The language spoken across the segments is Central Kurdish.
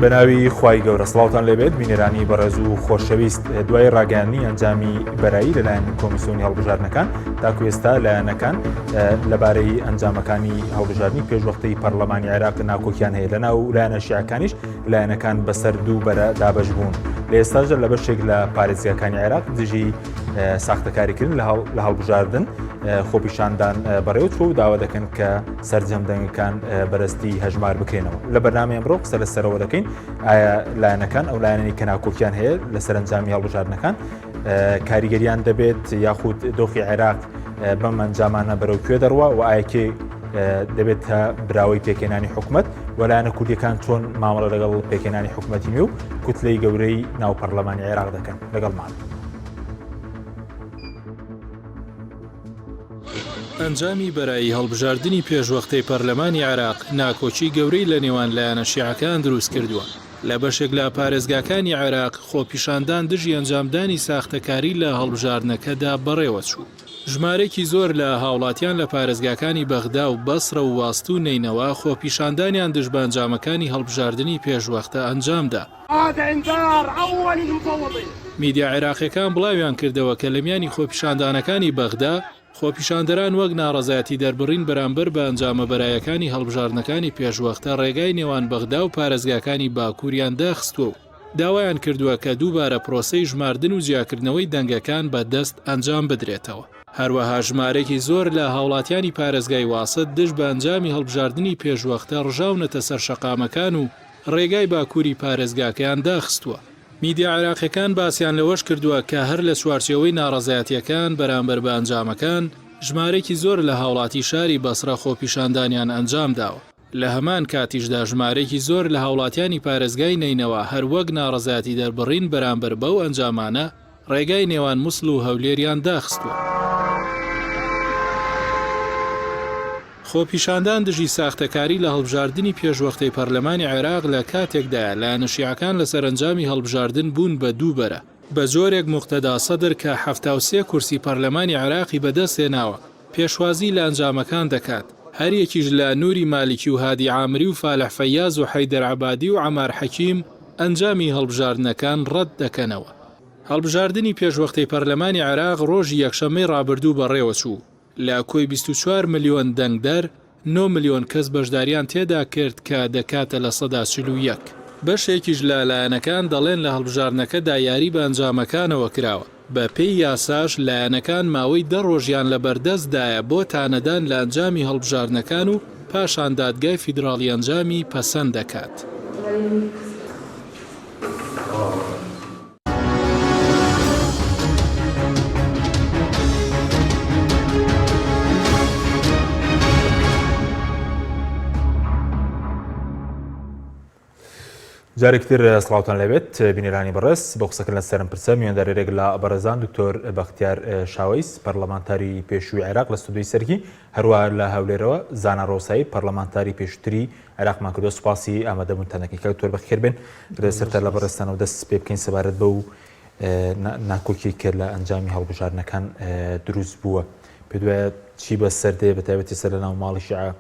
بەناوی خوای گەورە سڵاوتان لێبێت بینێرانی بەڕێز و خۆشەویست دوای ڕاگەیاندنی ئەنجامی بەرایی لەلایەن کۆمیسیۆنی هەڵبژاردنەکان تاکو ئێستا لایەنەکان لەبارەی ئەنجامەکانی هەڵبژاردننی پێشوەختەی پەرلەمانی عێراق ناکۆکیان هەیە لەناو لایەنە شیعەکانیش لایەنەکان بەسەر دوو بەرە دابەش بوون. لە ئێستاژە لە بەشێک لە پارێزگاکانی عێراق دژی ساختەکاریکردن لە هەڵبژاردن خۆپیشاندان بەڕێوەچوە و داوا دەکەن کە سەرجەمدەنگەکان بەرزتی هەژمار بکرێنەوە. لە بەرنامەی ئەمڕۆ قسە لەسەرەوە دەکەین ئایا لایەنەکان ئەو لایەنانی کە ناکۆکیان هەیە لە سەرنجامی هەڵبژاردنەکان کاریگەریان دەبێت یاخود دۆخی عێراق بەم ئەنجامانە بەرەو کوێ دەڕوا و ئایەکێ دەبێت تا براوەی پێکێنانی حکوومەت وەلایەنە کوردیەکان چۆن مامەڵە لەگەڵ پێکێنانی حکوومەتی و کوتلەی گەورەی ناو پەرلەمانی عێراق دەکەن لەگەڵمان. ئەنجامی بەرایی هەڵبژاردننی پێشوەختەی پەرلەمانی عێراق ناکۆچی گەورەی لە نێوان لایەنە شیعەکان دروست کردووە. لە بەشێک لە پارێزگاکانی عێراق خۆپیشاندان دژی ئەنجامدانی ساختەکاری لە هەڵبژاردنەکەدا بەڕێوە چوو. ژمارەی زۆر لە هاوڵاتیان لە پارێزگاکانی بەغدا و بەسرە و واست و نینەوە خۆپیشاندانیان دژ بە ئەنجامەکانی هەڵبژاردننی پێشوەختە ئەنجامدا. میدیا عێراقیەکان بڵاویان کردەوە کە لە میانی خۆپیشاندانەکانی بەغدا خۆپیشاندەران وەک ناڕەزایەتی دەربڕین بەرامبەر بە ئەنجامە بەرایەکانی هەڵبژاردنەکانی پێشوەختە ڕێگای نێوان بەغدا و پارێزگاکانی باکووریان داخستووە و داوایان کردووە کە دووبارە پرۆسەی ژماردن و جیاکردنەوەی دەنگەکان بە دەست ئەنجام بدرێتەوە. هەروەها ژمارەی زۆر لە هاوڵاتیانی پارێزگای واست دژ بە ئەنجامی هەڵبژاردننی پێشوەختە ڕژاونەتە سەر شەقامەکان و ڕێگای باکووری پارێزگاکەیان داخستووە. میدیا عێراقیەکان باسییان لەوەش کردووە کە هەر لە چوارچێوەی ناڕەزایەتیەکان بەرامبەر بە ئەنجامەکان ژمارەی زۆر لە هاوڵاتی شاری بەسرە خۆپیشاندانیان ئەنجام داوە. لە هەمان کاتیشدا ژمارەی زۆر لە هاوڵاتیانی پارێزگای نینەوە هەروەک ناڕەزایەتی دەربڕین بەرامبەر بەو ئەنجامانە ڕێگای نێوان موسڵ و هەولێریان داخستووە. خۆپیشاندان دژی ساختەکاری لە هەڵبژاردننی پێشوەختەی پەرلەمانی عێراق لە کاتێکدا لایەنە شیعەکان لە سەرنجامی هەڵبژاردن بوون بە دووبەرە بە جۆرێک موقتەدا سەدر کە 73 کورسی پەرلەمانی عێراقی بەدەستێناوە پێشوازی لە ئەنجامەکان دەکات. هەریەکیش لە نووری مالیکی و هادی عامری و فالح فەیاز و حەیدەر عەبادی و عەمار حەکیم ئەنجامی هەڵبژاردنەکان ڕەت دەکەنەوە. هەڵبژاردننی پێشوەختەی پەرلەمانی عێراق ڕۆژی یەکشەممەی ڕابردوو بەڕێوە چوو. لە کۆی 24 ملیۆن دەنگدەر 9 ملیۆن کەس بەشداریان تێدا کرد کە دەکاتە لە 41. بەشێکیش لە لایەنەکان دەڵێن لە هەڵبژاردنەکەدا یاری بە ئەنجامەکانەوە کراوە. بە پێی یاساش لایەنەکان ماوەی 10 ڕۆژیان لە بەردەستدایە بۆ تانەدان لە ئەنجامی هەڵبژاردنەکان و پاشان دادگای فیدراڵی ئەنجامی پەسەند دەکات. جارێکتر سڵاوتان لەبێت بینێرانی بەڕێز بۆ قسەکردن لەسەرم پرسە میێندارێک لە بەڕێزان دکتۆر بەختیار شاوەیس پەرلەمانتاری پێشووی عێراق لە ستودیۆی سەرکی هەروە لە هەولێرەوە زانا ڕۆسایی پەرلەمانتاری پێشووتری عێراقمان کردو. سوپاسی ئامادەبوونتانەکەی دکتۆر بەخێر بێن سەرتا لە بەڕێستانەوە دەست پێ بکەین سەبارەت بە و ناکۆکی کرد لە ئەنجامی هەڵبژاردنەکان دروست بووە. پێ دوایە چی بەسەر دێ بەتایبەتی سەر لە ناو ماڵی شیعە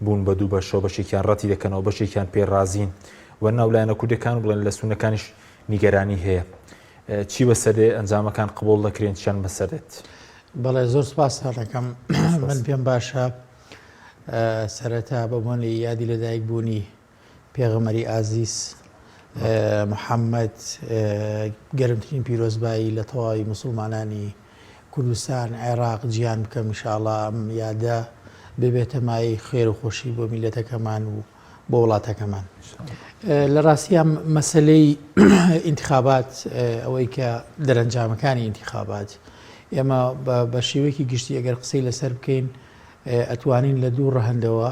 بوون بە دوو بەشەوە بەشێکیان ڕەتی دەکەنەوە بەشێکیان پێ رازین و ناولایەنە کوردەکان بڵێن لە سونەکانیش نیگەرانی هەیە. چی بەسەردێ ئەنجامەکان قبول دەکرێن چیان بەسەردێت؟ بەڵێ زۆر سپاس دەکەم. من پێم باشە سەرەتا بەبوونی یادی لەدایک بوونی پێغەمبەری ئازیز محەممەد گەرمترین پیرۆزبایی لە تەواوی موسڵمانانی کوردستان عێراق گیان بکەم ئینشاءڵڵا ئەم یادە ببێتە مای خێر و خۆشی بۆ میلەتەکەمان و بۆ وڵاتەکەمان. لە ڕاستیان مەسلەی ئینتیخابات ئەوەی کە دەرەنجامەکانی ئینتیخابات ئێمە بە شێوەیەکی گشتی ئەگەر قسەی لەسەر بکەین ئەتوانین لە دوو ڕەهەندەوە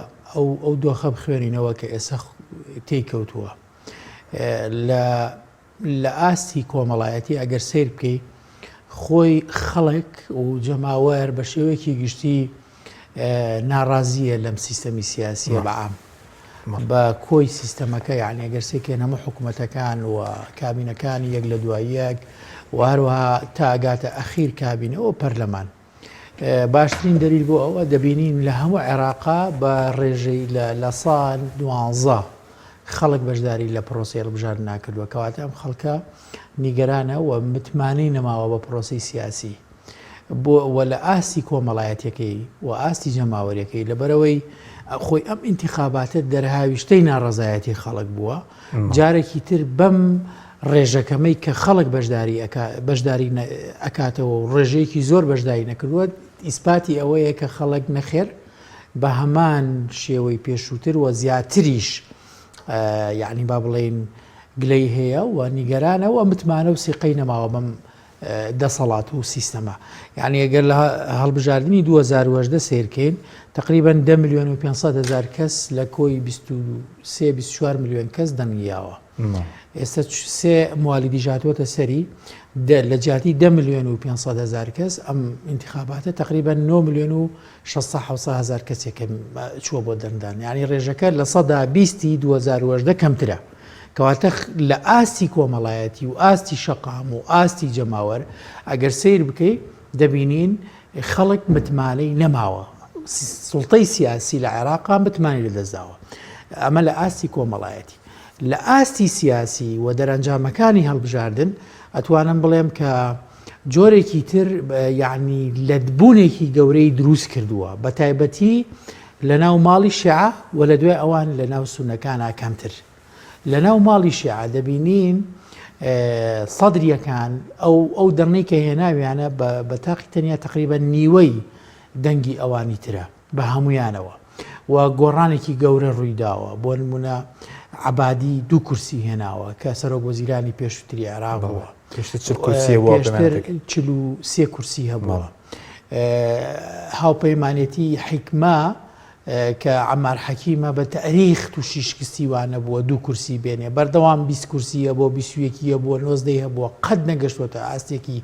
ئەو دۆخە بخوێنینەوە کە ئێستا تێیکەوتووە. لە ئاستی کۆمەڵایەتی ئەگەر سیر بکەی خۆی خەڵک و جەماوەر بە شێوەیەکی گشتی ناڕازیە لەم سیستەمی سیاسیە بەعام بە کۆی سیستەمەکە، یعنی ئەگەر سێکێن هەموو حکوومەتەکان و کابینەکانی یەک لە دوای یەک و هەروەها تا ئەگاتە ئەخیر کابینە و پەرلەمان. باشترین دەلیل بۆ ئەوە دەبینین لە هەموو عێراقا بە ڕێژەی لە ساڵ 12 خەڵک بەشداری لە پرۆسی هەڵبژار ناکردووە کەواتە ئەم خەڵکە نیگەرانە و متمانەی نەماوە بە پرۆسی سیاسی بۆ لە ئاستی کۆمەڵایەتەکەی و ئاستی جەماوەریەکەی لەبەرەوەی خۆی ئەم ئینتیخاباتە دەرهاوی شتەی ناڕەزایەتی خەڵک بووە جارێکی تر بەم ڕێژەکەمەی کە خەڵک بەشداری ئەکاتەوە و ڕێژەیەکی زۆر بەشداری نەکردووە ئیسپاتی ئەوەیە کە خەڵک نەخێر بە هەمان شێوەی پێشووتر و زیاتریش یعنی با بڵێن گلەی هەیە و نیگەرانە و متمانە و سیقەی نەماوە بەم دەسەڵات و سیستەمە یعنی ئەگەر لە هەڵبژاردننی 2010 سیرکەین تقریبا 10,500,000 کەس لە کۆی 23-24 ملیۆن کەس دەنگیاوە ئێستا سێ موالیدی ژاتوەتە سەری لە جیاتی 10,500,000 کەس ئەم انتخاباتە تقریبا 9,600,000 کەسێکە چووە بۆ دەنگدان یعنی ڕێژەکە لە 120 2010 کەمترە کەواتە لە ئاستی کۆمەڵایەتی و ئاستی شەقام و ئاستی جەماوەر ئەگەر سیر بکەیت دەبینین خەڵک متمانەی نەماوە سوڵتەی سیاسی لە عێراقا متمانی لەدەستداوە ئەمە لە ئاستی کۆمەڵایەتی لە ئاستی سیاسی و دەرەنجامەکانی هەڵبژاردن ئەتوانم بڵێم کە جۆرێکی تر یعنی لەدبوونێکی گەورەی دروست کردووە بە تایبەتی لە ناو ماڵی شیعە و لە دوای ئەوان لە ناو سونەکانە کەمتر لە ناو ماڵی شیعە دەبینین سەدریەکان ئەو دەڕنەی کە هێناویانە بە تاقی تەنیا تقریبا نیوەی دەنگی ئەوانی ترە بە هەمویانەوە و گۆڕانێکی گەورە ڕوویداوە بۆ نمونە عەبادی 2 کورسی هێناوە کە سەرۆک وەزیرانی پێشووتری عێراق بووە پێشتر 43 کورسی هەبووە هاوپەیمانێتی حیکما کە عەمار حەکیمە بە تاریخ تووشی شکستیوانە بووە 2 کورسی بێنێ بەردەوام 20 کورسیە بۆ 21 بۆ 19 هەبووە قەت نەگەشتوەتە ئاستێکی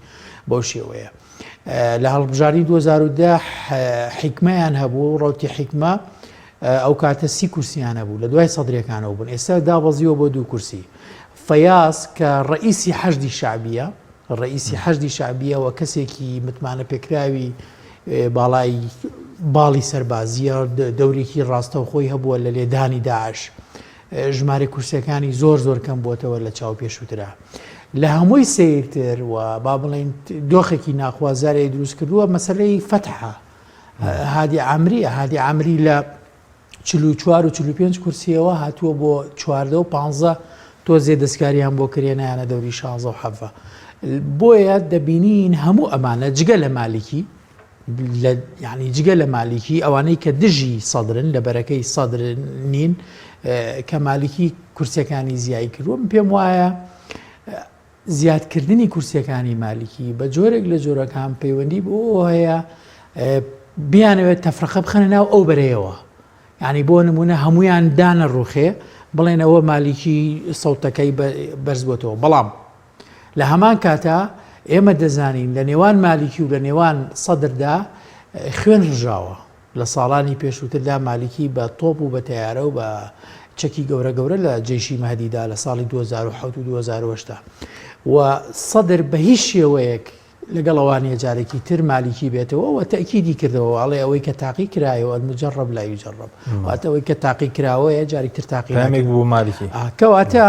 بەو شێوەیە لە هەڵبژاری 2010 حیکمەیان هەبوو ڕۆتی حیکمە ئەو کاتە 30 کورسیان هەبوو لە دوای سەدرەکانەوە بوون ئێستا دابەزیوە بۆ 2 کورسی فەیاس کە ڕئیسی حەشدی شعبیە ڕئیسی حەشدی شعبیە و کەسێکی متمانە پێکراوی باڵای باڵی سەربازیە دەورێکی ڕاستەوخۆی هەبووە لە لێدانی داعش ژمارە کورسەکانی زۆر کەم بووەتەوە لە چاو پێشووترا لە هەمووی سیرتر و با بڵێن دۆخێکی ناخوازارەی دروست کردووە مەسەلەی فەتحە هادی عامری لە 44 و 45 کورسیەوە هاتووە بۆ 14 و 15 تۆزێ دەستکاریان بۆ کرێنیانە دەوری 16 و 17 بۆیە دەبینین هەموو ئەمانە جگە لە مالیکی یعنی جگە لە مالیکی ئەوانەی کە دژی سەدرن لە بەرەکەی سەدر نین کە مالیکی کورسەکانی زیایی کردووە پێم وایە زیادکردنی کورسەکانی مالیکی بە جۆرێک لە جۆرەکان پەیوەندی بۆ هەیە بیانەوێت تەفرەقە بخەنە ناو ئەو بەرەیەوە یعنی بۆ نمونە هەمویان دانە ڕوخێ بڵێنەوە مالیکی سەوتەکەی بەرز بۆتەوە بەڵام لە هەمان کاتە ئێمە دەزانین لە نێوان مالیکی و لە نێوان سەدردا خوێن ڕژاوە لە ساڵانی پێشووتردا مالیکی بە تۆپ و بە تەیارە و بە چەکی گەورە لە جێشی مەهدیدا لە ساڵی 2007 و 2008 و سەدر بە هیچ شێوەیەک لەگەڵەوانیە جارێکی تر مالیکی بێتەوە و تەکیدی کردەوە ئەڵێ ئەوەی کە تاقی کرایەوە المجرب لا یجرب واتە ئەوەی کە تاقی کراوەیە جاری تر تاقی بوو مالیکی کەواتە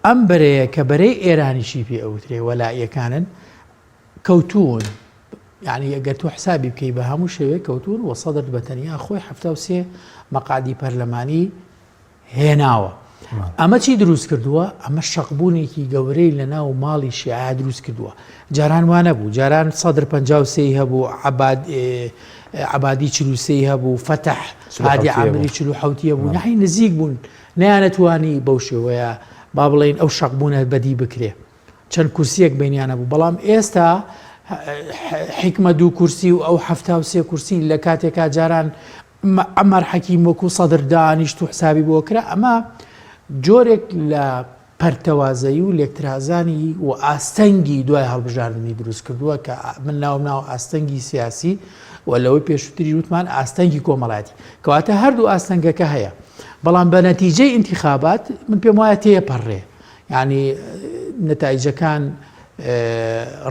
ئەم بەرەیە کە بەرەی ئێرانیشی پێ ئەوترێ وەلایەکانن کەوتون یعنی ئەگەر تۆ حسابی بکەی بە هەموو شێوەیە کەوتون و سەدر بەتەنیا خۆی 73 مەقعدی پەرلەمانی هێناوە ئەمە چی دروست کردووە ئەمە شەقبوونێکی گەورەی لە ناو ماڵی شیعە دروست کردووە جاران وانە بوو جاران سەدر 53 هەبوو عەبادی 43 هەبوو فەتح هادی عامری 47 بوو نەحی نزیک بوون نەیانەتوانی بەو شێوەیە با بڵێن ئەو شەقبوونە بەدی بکرێ چەند کورسیەک بینیانە بوو بەڵام ئێستا حیکمە 2 کورسی و ئەو 73 کورسی لە کاتێکا جاران عەمار حەکیم وەکو سەدر دانیشت و حسابی بۆ کرا ئەمە جۆرێک لە پەرتەوازایی و لێکترازانی و ئاستەنگی دوای هەڵبژاردننی دروست کردووە کە من ناو ئاستەنگی سیاسی و لەوەی پێشووتری وتمان ئاستەنگی کۆمەڵایەتی کەواتە هەردوو ئاستەنگەکە هەیە بەڵام بە نەتیجەی ئینتیخابات من پێم وایە تێپەڕێ یعنی نەتایجەکان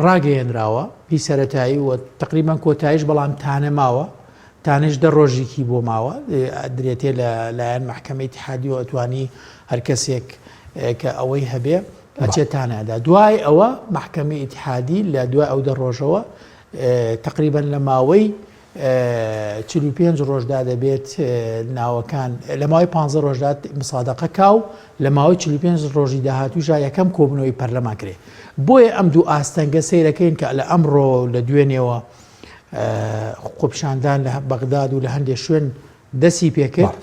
ڕاگەیەنراوە هی سەرەتایی و تقریبان کۆتاییش بەڵام تانەماوە تانش دە ڕۆژێکی بۆ ماوە درێتێ لایەن محکەمەی اتحادی و ئەتوانی هەر کەسێک کە ئەوەی هەبێ ئەچێتانەدا دوای ئەوە محکەمەی اتحادی لە دوای ئەو دە ڕۆژەوە تقریبا لە ماوەی 45 ڕۆژدا دەبێت ناوەکان لە ماوەی 15 ڕۆژدات مسادقە کاو لە ماوەی 45 ڕۆژی داهاتووژا یەکەم کۆبنەوەی پەرلەمان کرێ بۆیە ئەم دوو ئاستەنگە سەیرەکەین کە لە ئەمڕۆ لە دوێنێەوە خۆپیشاندان لە بەغداد و لە هەندێک شوێن دەستی پێکرد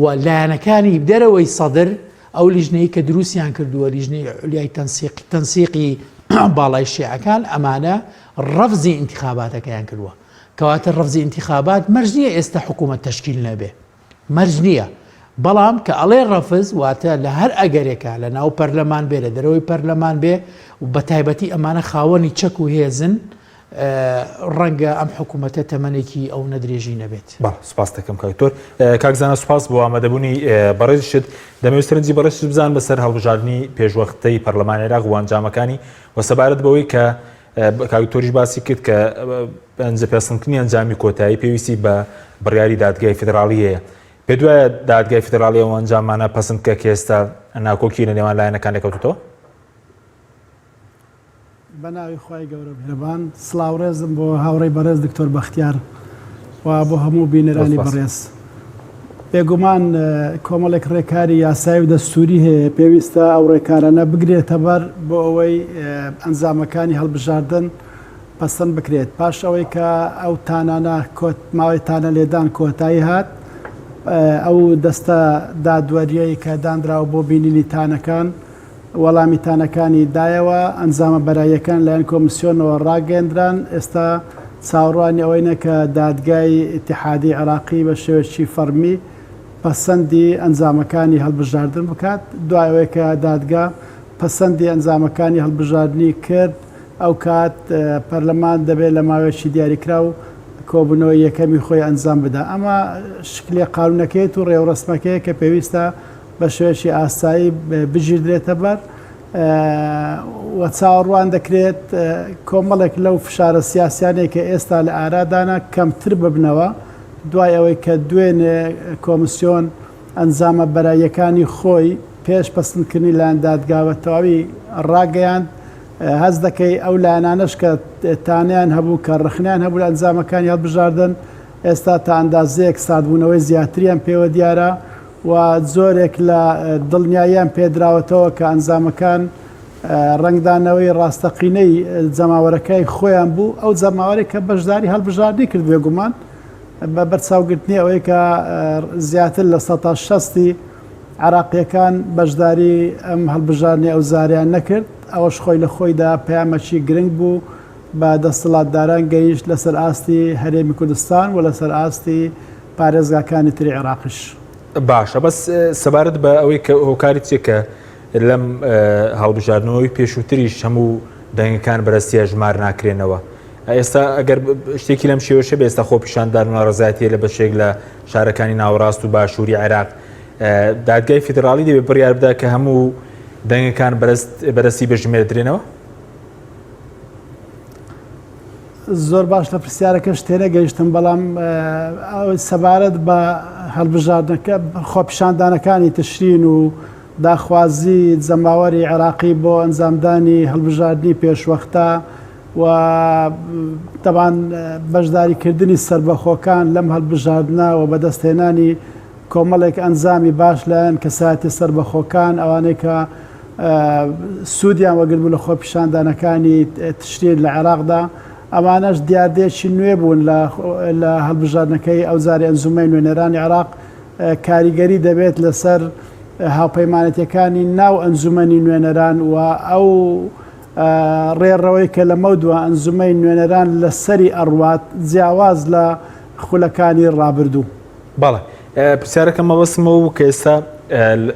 و لایەنەکانی دەرەوەی سەدر ئەو لیژنەی کە دروستیان کردووە لیژنەی عولیای تەنسیقی باڵای شیعەکان ئەمانە ڕەفزی انتخاباتەکەیان کردووە کەواتە ڕەفزی انتخابات مەرج نییە ئێستا حکوومەت تەشکیل نەبێ مەرج نییە بەڵام کە ئەڵێ ڕەفز واتە لە هەر ئەگەرێکە لە ناو پەرلەمان بێ لە دەرەوەی پەرلەمان بێ و بە تایبەتی ئەمانە خاوەنی چەک و هێزن ڕەنگە ئەم حکوومەتە تەمەنێکی ئەو نەدرێژی نەبێت سپاس دەکەم کاکتۆر کاکزانە سوپاس بۆ ئامادەبوونی بەڕێزشت دەمەوێت سەرنجی بەڕێزت بزان بەسەر هەڵبژاردننی پێشوەختەی پەرلەمانی عێراق و ئەنجامەکانی و سەبارەت بەوەی کە کاکتۆریش باسی کرد کە ئەنجە پێسەندکردنی ئەنجامی کۆتایی پێویستی بە بڕیاری دادگای فیدراڵی هەیە پێ دوایە دادگای فیدراڵی ئەو ئەنجامانە پەسەندکە کە ئێستا ناکۆکی لە نێوان لایەنەکان لەکەوتوتەوە بەناوی خی گەورە بهێبان سلااوڕێزم بۆ هاوڕێی بەڕێز دکتۆر بەختیار و بۆ هەموو بینەرانی بەڕێز بێگومان کۆمەڵێک ڕێکاری یاسایی و دەستوری هەیە پێویستە ئەو ڕێکارانە بگرێتە بەر بۆ ئەوەی ئەنجامەکانی هەڵبژاردن پەسەند بکرێت پاش ئەوەی کە ئەو تانانە ماوەی تانە لێدان کۆتایی هات ئەو دەستە دادوەریەی کە دانراوە بۆ بینینی تانەکان وەڵامی تانەکانی دایەوە ئەنجامە بەرایەکان لایەن کۆمیسیۆنەوە ڕاگەندران ئێستا چاوەڕوانی ئەوەینە کە دادگای اتحادی عراقی بە شێوەیەکی فەرمی پەسەندی ئەنجامەکانی هەڵبژاردن بکات دوایەوەی کە دادگا پەسەندی ئەنجامەکانی هەڵبژاردننی کرد ئەو کات پەرلەمان دەبێت لە ماوەیەکی دیاریکرا و کۆبوونەوەی یەکەمی خۆی ئەنجام بدا ئەمە شکلی قانونەکەیت و ڕێوڕسمەکەی کە پێویستە بە شێوەیەکی ئاسایی بژیردرێتە بەر و چاوەڕوان دەکرێت کۆمەڵێک لەو فشارە سیاسیانێک کە ئێستا لە ئارادانە کەمتر ببنەوە دوای ئەوەی کە دوێنێ کۆمیسیۆن ئەنجامە بەرایەکانی خۆی پێش پەسەندکردنی لایەن دادگاوە تەواوی ڕاگەیاند هەز دەکەی ئەو لایەنانەش کە تانیان هەبوو کە ڕخنیان هەبوو لە ئەنجامەکانی هەڵبژاردن ئێستا تا ئەندازەیەک سادبوونەوەی زیاتریان پێوە دیارە و زۆرێک لە دڵنیاییان پێدراوەتەوە کە ئەنجامەکان ڕنگدانەوەی ڕاستەقینەی جەماوەرەکەی خۆیان بوو ئەو جەماوەری کە بەشداری هەڵبژاردننی کرد بێگومان بە بەرچاوگرتنی ئەوەی کە زیاتر لە 16 عراقیەکان بەشداری ئەم هەڵبژاردننی ئەو زاریان نەکرد ئەوەش خۆی لە خۆیدا پەیامەکی گرنگ بوو بە دەسەڵاتداران گەیشت لەسەر ئاستی هەرێمی کوردستان و لەسەر ئاستی پارێزگاکانی تری عێراقیش باشە بەس سەبارەت بە ئەوەی کە هۆکاری چێکە لەم هەڵبژاردنەوەی پێشووتریش هەموو دەنگەکان بەرەستیە ژمار ناکرێنەوە ئێستا ئەگەر شتێکی لەم شێوەشە بێ ئێستا خۆپیشاندان و ڕزایەتیە لە بەشێک لە شارەکانی ناوەڕاست و باشووری عێراق دادگای فیدراڵی دەبێت بڕیار بدا کە هەموو دەنگەکان بەرەستی بەژمێردرێنەوە زۆر باش لە پرسیارەکەش تێنە گەیشتم بەڵام سەبارەت بە هەڵبژاردنەکە خۆپیشاندانەکانی تشرین و داخوازی جەماوەری عێراقی بۆ ئەنجامدانی هەڵبژاردننی پێشوەختە و تەبان بەشداریکردنی سربەخۆکان لەم هەڵبژاردنە و بەدەستهێنانی کۆمەڵێک ئەنجامی باش لایەن کەساتی سربەخۆکان ئەوانەی کە سوودیان وەگربوو لە خۆپیشاندانەکانی تشرین لە عێراقدا ئەمانەش دیاردێکی نوێ بوون لە هەڵبژاردنەکەی ئەو زاری ئەنجومەی نوێنەرانی عێراق کاریگەری دەبێت لەسەر هاوپەیمانەتەکانی ناو ئەنجومەنی نوێنەران و ئەو ڕێڕەوەی کە لە مەودووە ئەنجومەی نوێنەران لە سەری ئەڕوات جیاواز لە خولەکانی ڕابردوو بەڵێ پرسیارەکەم مەبەستمەوە و کە ئێستا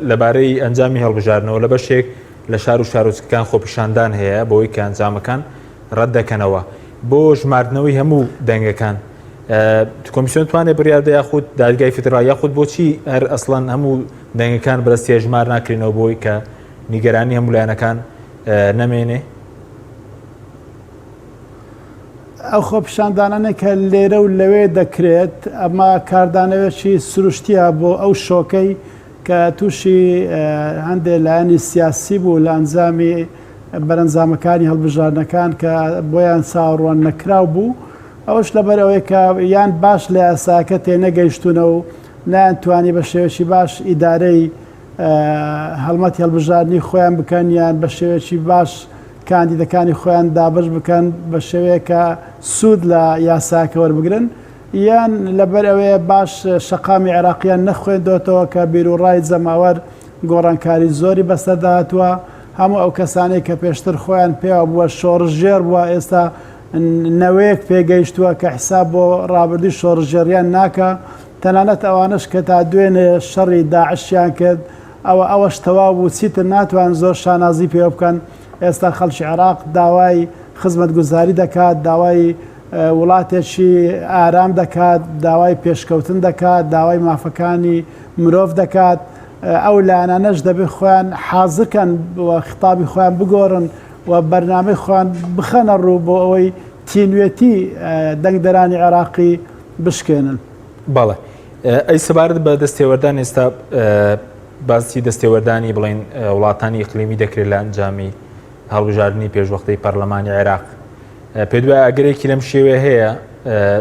لەبارەی ئەنجامی هەڵبژاردنەوە لە بەشێک لە شار و شارۆچکەکان خۆپیشاندان هەیە بۆی کە ئەنجامەکان ڕەت دەکەنەوە بۆ ژماردنەوەی هەموو دەنگەکان کۆمیسیۆن توانێت بڕیاردە یاخود دادگای فیدراڵ یاخود بۆچی هەر ئەسڵەن هەموو دەنگەکان بەرەستیە ژمار ناکرێنەوە بۆی کە نیگەرانی هەموو لایەنەکان نەمێنێ ئەو خۆپیشاندانانە کە لێرە و لەوێ دەکرێت ئەمە کاردانەوێکی سروشتیە بۆ ئەو شۆکەی کە تووشی هەندێک لایەنی سیاسی بوو لە ئەنجامی بەرەنجامەکانی هەڵبژاردنەکان کە بۆیان چاوەڕوان نەکراو بوو ئەوش لەبەرەوەی کە یان باش لە یاساکە تێنەگەیشتونە و نایانتوانی بە شێوەیەکی باش ئیدارەی هەڵمەتی هەڵبژاردننی خۆیان بکەن یان بە شێوەیەکی باش کاندیدەکانی خۆیان دابش بکەن بە شێوەیە سوود لە یاساکە وەربگرن یان لەبەر ئەوەیە باش شەقامی عێراقیان نەخوێندۆتەوە کە بیرروڕای جەماوەر گۆڕانکاری زۆری بەسەرداهاتووە هەموو ئەو کەسانەی کە پێشتر خۆیان پێوە بووە شۆڕژێر بووە ئێستا نەوەیەک پێگەیشتووە کە حساب بۆ ڕابردی شۆڕژێریان ناکە تەنانەت ئەوانش کە تا دوێنێ شەڕی داعشیان کرد ئەوەش تەواو بوو چیتر ناتوان زۆر شانازی پێ بکەن ئێستا خەڵکی عێراق داوای خزمەتگوزاری دەکات داوای وڵاتێکی ئارام دەکات داوای پێشکەوتن دەکات داوای مافەکانی مرۆڤ دەکات ئەو لایەنانەش دەبێت خۆیان حازرکەن خطابی خۆیان بگۆڕن و بەرنامەی خۆیان بخەنە ڕوو بۆ ئەوەی تینوێتی دەنگدەرانی عێراقی بشکێنن. بەڵێ ئەی سەبارەت بە دەستێوەردان ئێستا باسی دەستێوەردانی بڵین وڵاتانی ئیقلیمی دەکرێت لە ئەنجامی هەڵبژاردننی پێشوەختەی پەرلەمانی عێراق پێ دوای ئەگەرێکی لەم شێوێ هەیە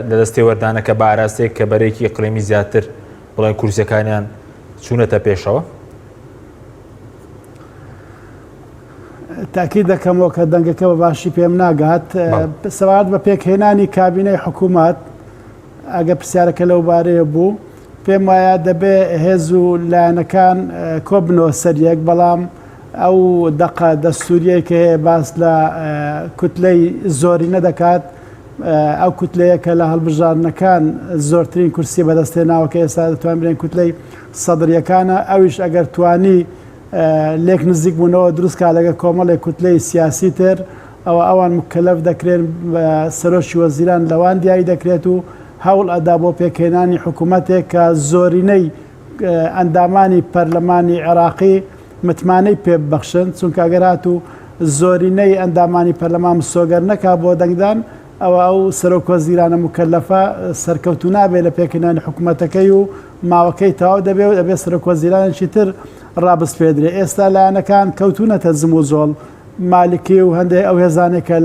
لە دەستێوەردانەکە بە ئاراستەیەک کە بەرێکی ئیقلیمی زیاتر بڵێن کورسەکانیان چوونەتە پێشەوە تاکی دەکەمەوە کە دەنگەکە بە باشی پێم ناگات سەوارد بە پێکهێنانی کابینەی حکوومەت ئەگە پرسیارەکە لەو بارەیە بوو پێم وایە دەبێ هێز و لایەنەکان کۆبنەوە سەریەک بەڵام ئەو دەقە دەستوریە کە هەیە باس لە کوتلەی زۆری نەدەکات ئەو کوتلەیە کە لە هەڵبژاردنەکان زۆرترین کورسی بەدەستێناوە کە ئێستا دەتوان برێن کوتلەی سەدرریەکانە ئەویش ئەگەر توانی لێک نزیک بوونەوە دروستکە لەگە کۆمەڵی کوتلەی سیاسی تر ئەوان مکەلەف دەکرێن سەرۆکی وەزیران لەوان دیاری دەکرێت و هەوڵ ئەدا بۆ پێکهێنانی حکوومەتێک کە زۆرینەی ئەندامانی پەرلەمانی عێراقی متمانەی پێ ببەخشن چونکە ئەگەرات و زۆرینەی ئەندامانی پەرلەمان سۆگەر نەکا بۆ دەنگدان ئەو سەرۆک وەزیرانە مکەلەفە سەرکەوتو نابێت لە پێکهێنانی حکوومەتەکەی و ماوەکەی تەواو دەبێت سەرۆک وەزیرانێکی تر ڕابسپێدرێ ئێستا لایەنەکان کەوتونەتە زم و زۆڵ مالکی و هەندێک ئەو هێزانێکە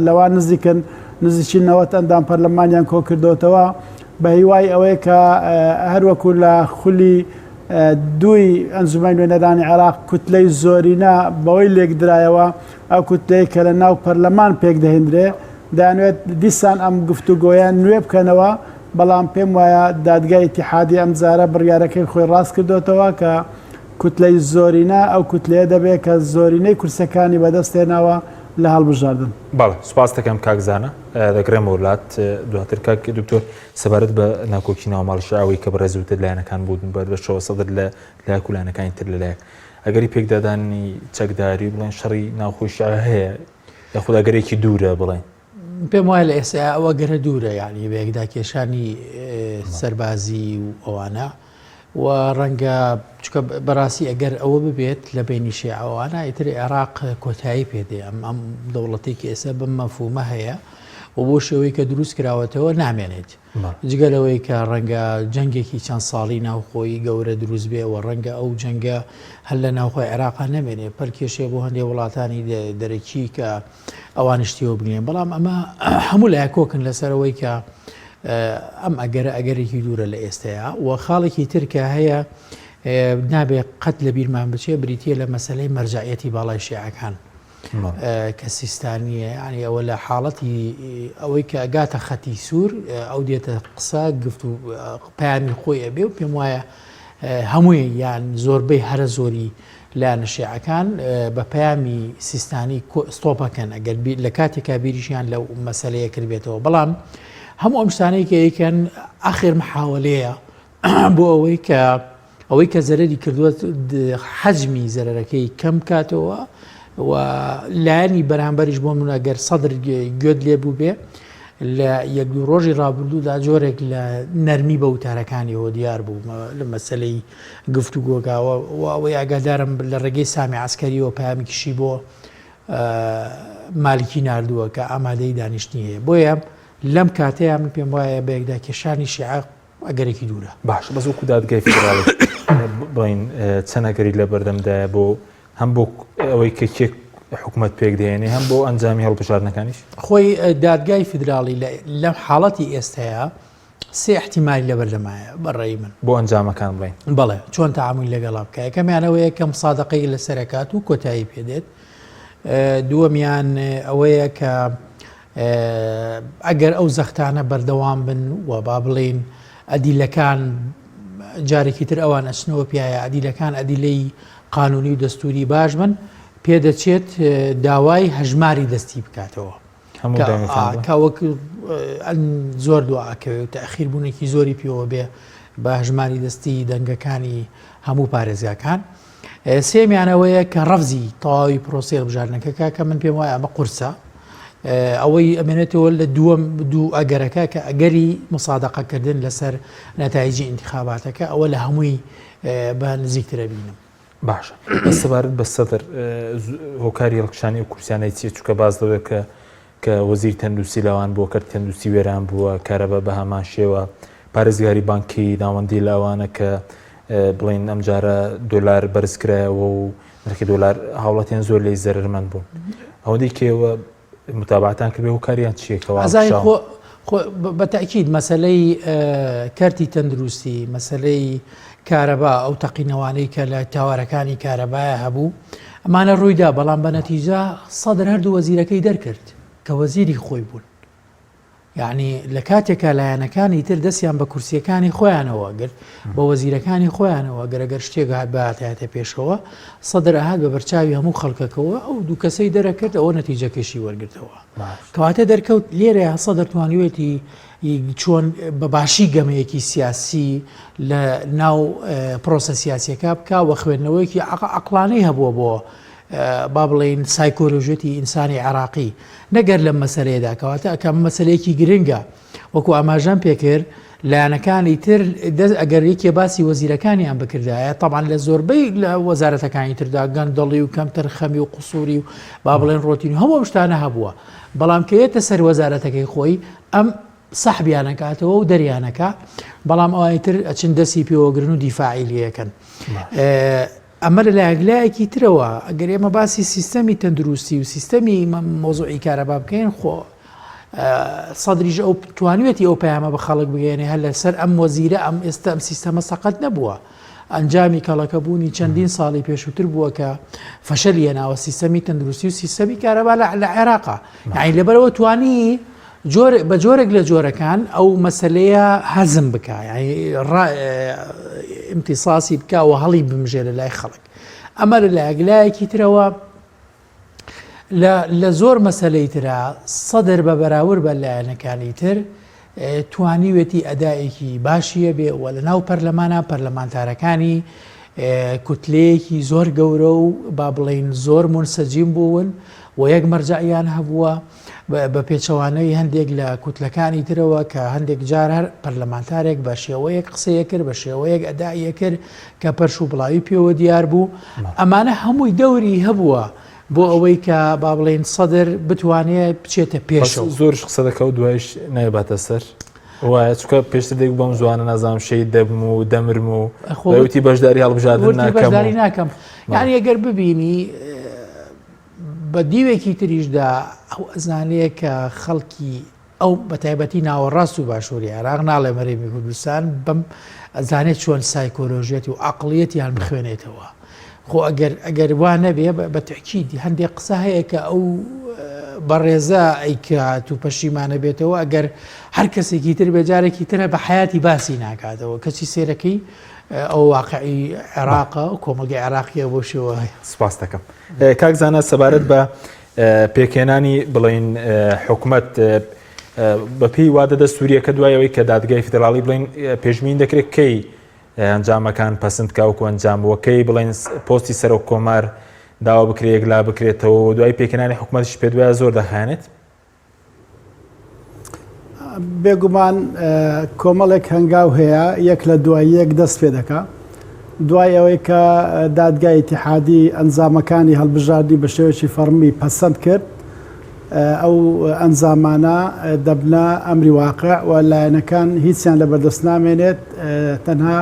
لەوان نزیکن نزیکی 90 ئەندام پەرلەمانیان کۆ کردوتەوە بە هیوای ئەوەیە کە هەروەکو لە خولی دوی ئەنجومەی نوێنەرانی عێراق کوتلەی زۆرینە بەوەی لێکدرایەوە ئەو کوتلەی کە لە ناو پەرلەمان پێک دەهێنرێ دەیانوێت دیسان ئەم گفتوگۆیان نوێ بکەنەوە بەڵام پێم وایە دادگای ئیتیحادی ئەم جارە بڕیارەکەی خۆی ڕاست کردوتەوە کە کوتلەی زۆرینە ئەو کوتلەیە دەبێت کە زۆرینەی کورسەکانی بەدەستێناوە لە هەڵبژاردن. بەڵێ سوپاس دەکەم کاکزانە دەگرێم وڵات دواتر کاک دکتۆر سەبارەت بە ناکۆکی ناوماڵشاوی کە بەڕێزوتر لایەنەکان بوون بەشەوە سەدر لە لایەکولانەکانی تر لەلایەک ئەگەری پێکدادانی چەکداری بڵێن شەڕی ناوخۆشیە هەیە یاخود ئەگەرێکی دوورە بڵێن پێم وایە لە ئێستا ئەوە گەرە دوورە یعنی بەیەکدا کێشانی سەربازی و ئەوانە و ڕەنگە بەڕاستی ئەگەر ئەوە ببێت لە بینی شێعەوانە ئیتر عێراق کۆتایی پێدێ ئەم دەوڵەتێکی ئێستا بم مەفهومە هەیە و بۆ شێوەی کە دروست کراوەتەوە نامێنێت جگەلەوەی کە ڕەنگە جەنگێکی چەند ساڵی ناوخۆی گەورە دروست بێ و ڕەنگە ئەو جەنگە هەل لە ناوخۆی عێراقا نامێنێ پەرکێشێ بۆ هەندێک وڵاتانی دەرەکی کە ئەوانشتیەوە بنێن بەڵام ئەمە هەموو لای کۆکن لەسەرەوەی کە ئەم ئەگەرێکی دوورە لە ئێستەیە و خاڵێکی ترکە هەیە نابێ قەت لە بیرمان بچێ بریتە لە مەسلەی مەرجعەتی باڵای شیعەکان کە سیستانیە ینی ئەوە لە حاڵەتی ئەوەی کە ئەگاتە خەتی سوور ئەو دێتە قسە گفت و پەیامی خۆی ئەبێ و پێم وایە هەمووی یان زۆربەی هەرە زۆری لایەنە شیعەکان بە پەیامی سیستانی ستۆپەکەن ئەگەر لە کاتێکا بیریشیان لەو مەسەلەیە کردبێتەوە بەڵام هەموو ئەم شتانەی کە یەکەن ئاخر محاوەلەیە بۆ ئەوەی کە زەرەری کردووە حەجمی زەرەرەکەی کەم کاتەوە و لایەنی بەرامبەریش بۆ من ئەگەر سەدر گوێت لێ بوو بێ لە یەک دوو ڕۆژی ڕابردوودا جۆرێک لە نەرمی بە وتارەکانیەوە دیار بوو لە مەسلەی گفتوگۆگاوە و ئەوەی ئاگادارم لە ڕێگەی سامی عسکەریەوە پەیامێکیشی بۆ مالکی ناردووە کە ئامادەی دانیشتنی هەیە بۆیە لەم کاتەیە من پێم وایە بەیەکدا کێشانی شیعە ئەگەرێکی دوورە. باش بەس وەکو دادگای فیدراڵی بڵین چەنەگەری لە بەردەمدایە بۆ هەم بۆ ئەوەی کە کێک حکوومەت پێک دێنێ هەم بۆ ئەنجامی هەڵبژاردنەکانیش. خۆی دادگای فیدراڵی لەم حاڵەتی ئێستاە سێ احتیمالی لەبەردەمایە بەڕێی من بۆ ئەنجامەکان بڵین. بەڵێ چۆن تەعامل لەگەڵا بکە. یەکەمیانەوەیە کەم سادقەی لە سەرکات و کۆتایی پێدێت. دووەمیان ئەوەیە کە ئەگەر ئەو زەختانە بەردەوام بن و با بڵین ئەدیلەکان جارێکی تر ئەوان ئەچنەوە پیایە ئەدیلەکان ئەدیلەی قانونی و دەستوری باش بن پێدەچێت داوای هەژماری دەستی بکاتەوە کە وەک زۆر دوعاکەوێت و تەخیربوونێکی زۆری پێوە بێ بە هەژماری دەستی دەنگەکانی هەموو پارێزگاکان. سێمیانەوەیە کە ڕەفزی تەواوی پرۆسی هەڵبژاردنەکەکە کە من پێم وایە ئەمە قورسە ئەوەی ئەمێنێتەوە لە دوو ئەگەرەکە کە ئەگەری مسادقەکردن لەسەر نەتایجی انتخاباتەکە ئەوە لە هەمووی بە نزیکترە بینم. باشە بەسەبارەت بە سەدر هۆکاری هەڵکشانی و کورسیانەی چیە چووکە باز دەوێت کە وەزیر تەندروستی لاوان بووە کە تەندروستی وێران بووە کارەبە بە هەمان شێوە پارێزگاری بانکی ناوەندی لاوانە کە بڵین ئەم جارە دۆلار بەرزکرایەوە و نرخی دۆلار هاوڵاتیان زۆر لێی زەرمەند بوون ئەوەندەی کێوە متابعتان کردێ هۆکاریان چیەکەوە بەتەکید مەسلەی کارتی تەندروستی مەسلەی کارەبا ئەو تەقینەوانەی کە لە تاوارەکانی کارەبایە هەبوو ئەمانە ڕوویدا بەڵام بە نەتیجە سەدر هەردوو وەزیرەکەی دەرکرد کە وەزیری خۆی بوون. یعنی لە کاتێکە لایەنەکانی تر دەستیان بە کورسیەکانی خۆیانەوە گرت بە وەزیرەکانی خۆیانەوە گەرەگەر شتێک هات بەهاتایەتە پێشەوە سەدر ئاهات بە بەرچاوی هەموو خەڵکەکەەوە ئەو دوو کەسەی دەرەکرد ئەوە نەتیجەکەشی وەرگرتەوە کەواتە دەرکەوت لێرە سەدر توانیوێتی چۆن بە باشی گەمەیەکی سیاسی لە ناو پرۆسە سیاسیەکە بکە و خوێندنەوەیکی عەقلانەی هەبووە بۆ با بڵین سایکۆلۆژێتی ئینسانی عێراقی نەگەر لەم مەسەلەیەدا کەواتە ئەکەم مەسەلەیەکی گرنگە وەکو ئاماژەم پێکرد لایەنەکانی تر ئەگەر یەکێ باسی وەزیرەکانیان بکردایە طبعاً لە زۆربەی لە وەزارەتەکانی تردا گەندەڵی و کەم تەرخەمی و قوسووری و با بڵێن ڕۆتین هەموو شتانە هەبووە بەڵام کە یێتە سەر وەزارەتەکەی خۆی ئەم سەحبیانەکاتەوە و دەریانەکە بەڵام ئەوانی تر ئەچن دەستی پێوەگرن و دیفاعی لەکەن. ئەمە لە لایەکی ترەوە ئەگەر ئێمە باسی سیستەمی تەندروستی و سیستەمی مۆزوعی کارەبا بکەین خۆ سەدریژ ئەو توانوێتی ئەو پەیامە بە خەڵک بگەێنێ هەر لەسەر ئەم وەزیرە ئەم ئێستا ئەم سیستەمە سەقەت نەبووە ئەنجامی کەڵەکەبوونی چەندین ساڵی پێشووتر بووە کە فەشەلیە ناوە سیستەمی تەندروستی و سیستەمی کارەبا لە عێراقا یعنی لەبەرەوە توانی بە جۆرێک لە جۆرەکان ئەو مەسلەیە هەزم بکە امتیساسی بکە و هەڵی بمژێ لە لای خەڵک. ئەمە لە لایەکی ترەوە لە زۆر مەسلەی ترە سەدر بە بەراورد بە لایەنەکانی تر توانیوێتی ئەدایەکی باشیە بێ و لە ناو پەرلەمانە پەرلەمانتارەکانی کوتلەیەکی زۆر گەورە و با بڵین زۆر منسەجیم بوون و یەک مەرجەعیان هەبووە بە پێچەوانەی هەندێک لە کوتلەکانی ترەوە کە هەندێک جار هەر پەرلەمانتارێک بە شێوەیەک قسەیە کرد بە شێوەیەک ئەدایە کرد کە پەرش و بڵاوی پێوە دیار بوو ئەمانە هەمووی دەوری هەبووە بۆ ئەوەی کە با بڵێن سەدر بتوانێت بچێتە پێشەوە. زۆرش قسە دەکە و دوایش نایباتە سەر وایە چکە پێشتر دێک بەم زوانە نازام شەید دەبم و دەمرم و وتی بەشداری هەڵبژاردن ناکەم یعنی ئەگەر ببینی بە دیوێکی تریشدا ئەو ئەزانەیە کە خەڵکی ئەو بەتایبەتی ناوەڕاست و باشووری عێراق ناڵێ مەرێمی کوردستان بەم ئەزانێت چۆن سایکۆلۆژیەتی و عەقڵیەتیان بخوێنێتەوە خۆ ئەگەر وان نەبێ بە تەکیدی هەندێک قسە هەیە کە ئەو بەڕێزە ئەیکات و پەشیمانە بێتەوە ئەگەر هەر کەسێکی تر بێجارێکی ترە بە حیاتی باسی ناکاتەوە کەچی سێرەکەی ئەو واقعی عێراقە و کۆمەلگەی عێراقیە بۆ شێوە هەیە. سپاس دەکەم. کاک زانە سەبارەت بە پێکێنانی بڵین حکوومەت بەپێی وادەدە سووریەکە دوایەوەی کە دادگای فیدراڵی بڵین پێشبین دەکرێت کەی ئەنجامەکان پەسەندکاوکو ئەنجامەوەکەی بڵین پۆستی سەرۆک کۆمار داوا بکرێت یەکلا بکرێتەوە دوای پێکێنانی حکوومەتیش پێ دوایە زۆر دەخانێت. بێگومان کۆمەڵێک هەنگاو هەیە یەک لە دوای یەک دەست پێ دەکا دوای ئەوەی کە دادگای ئیتیحادی ئەنجامەکانی هەڵبژاردی بە شێوەیەکی فەرمی پەسەند کرد ئەو ئەنجامانە دەبنە ئەمری واقع و لایەنەکان هیچیان لە بەردەست نامێنێت تەنها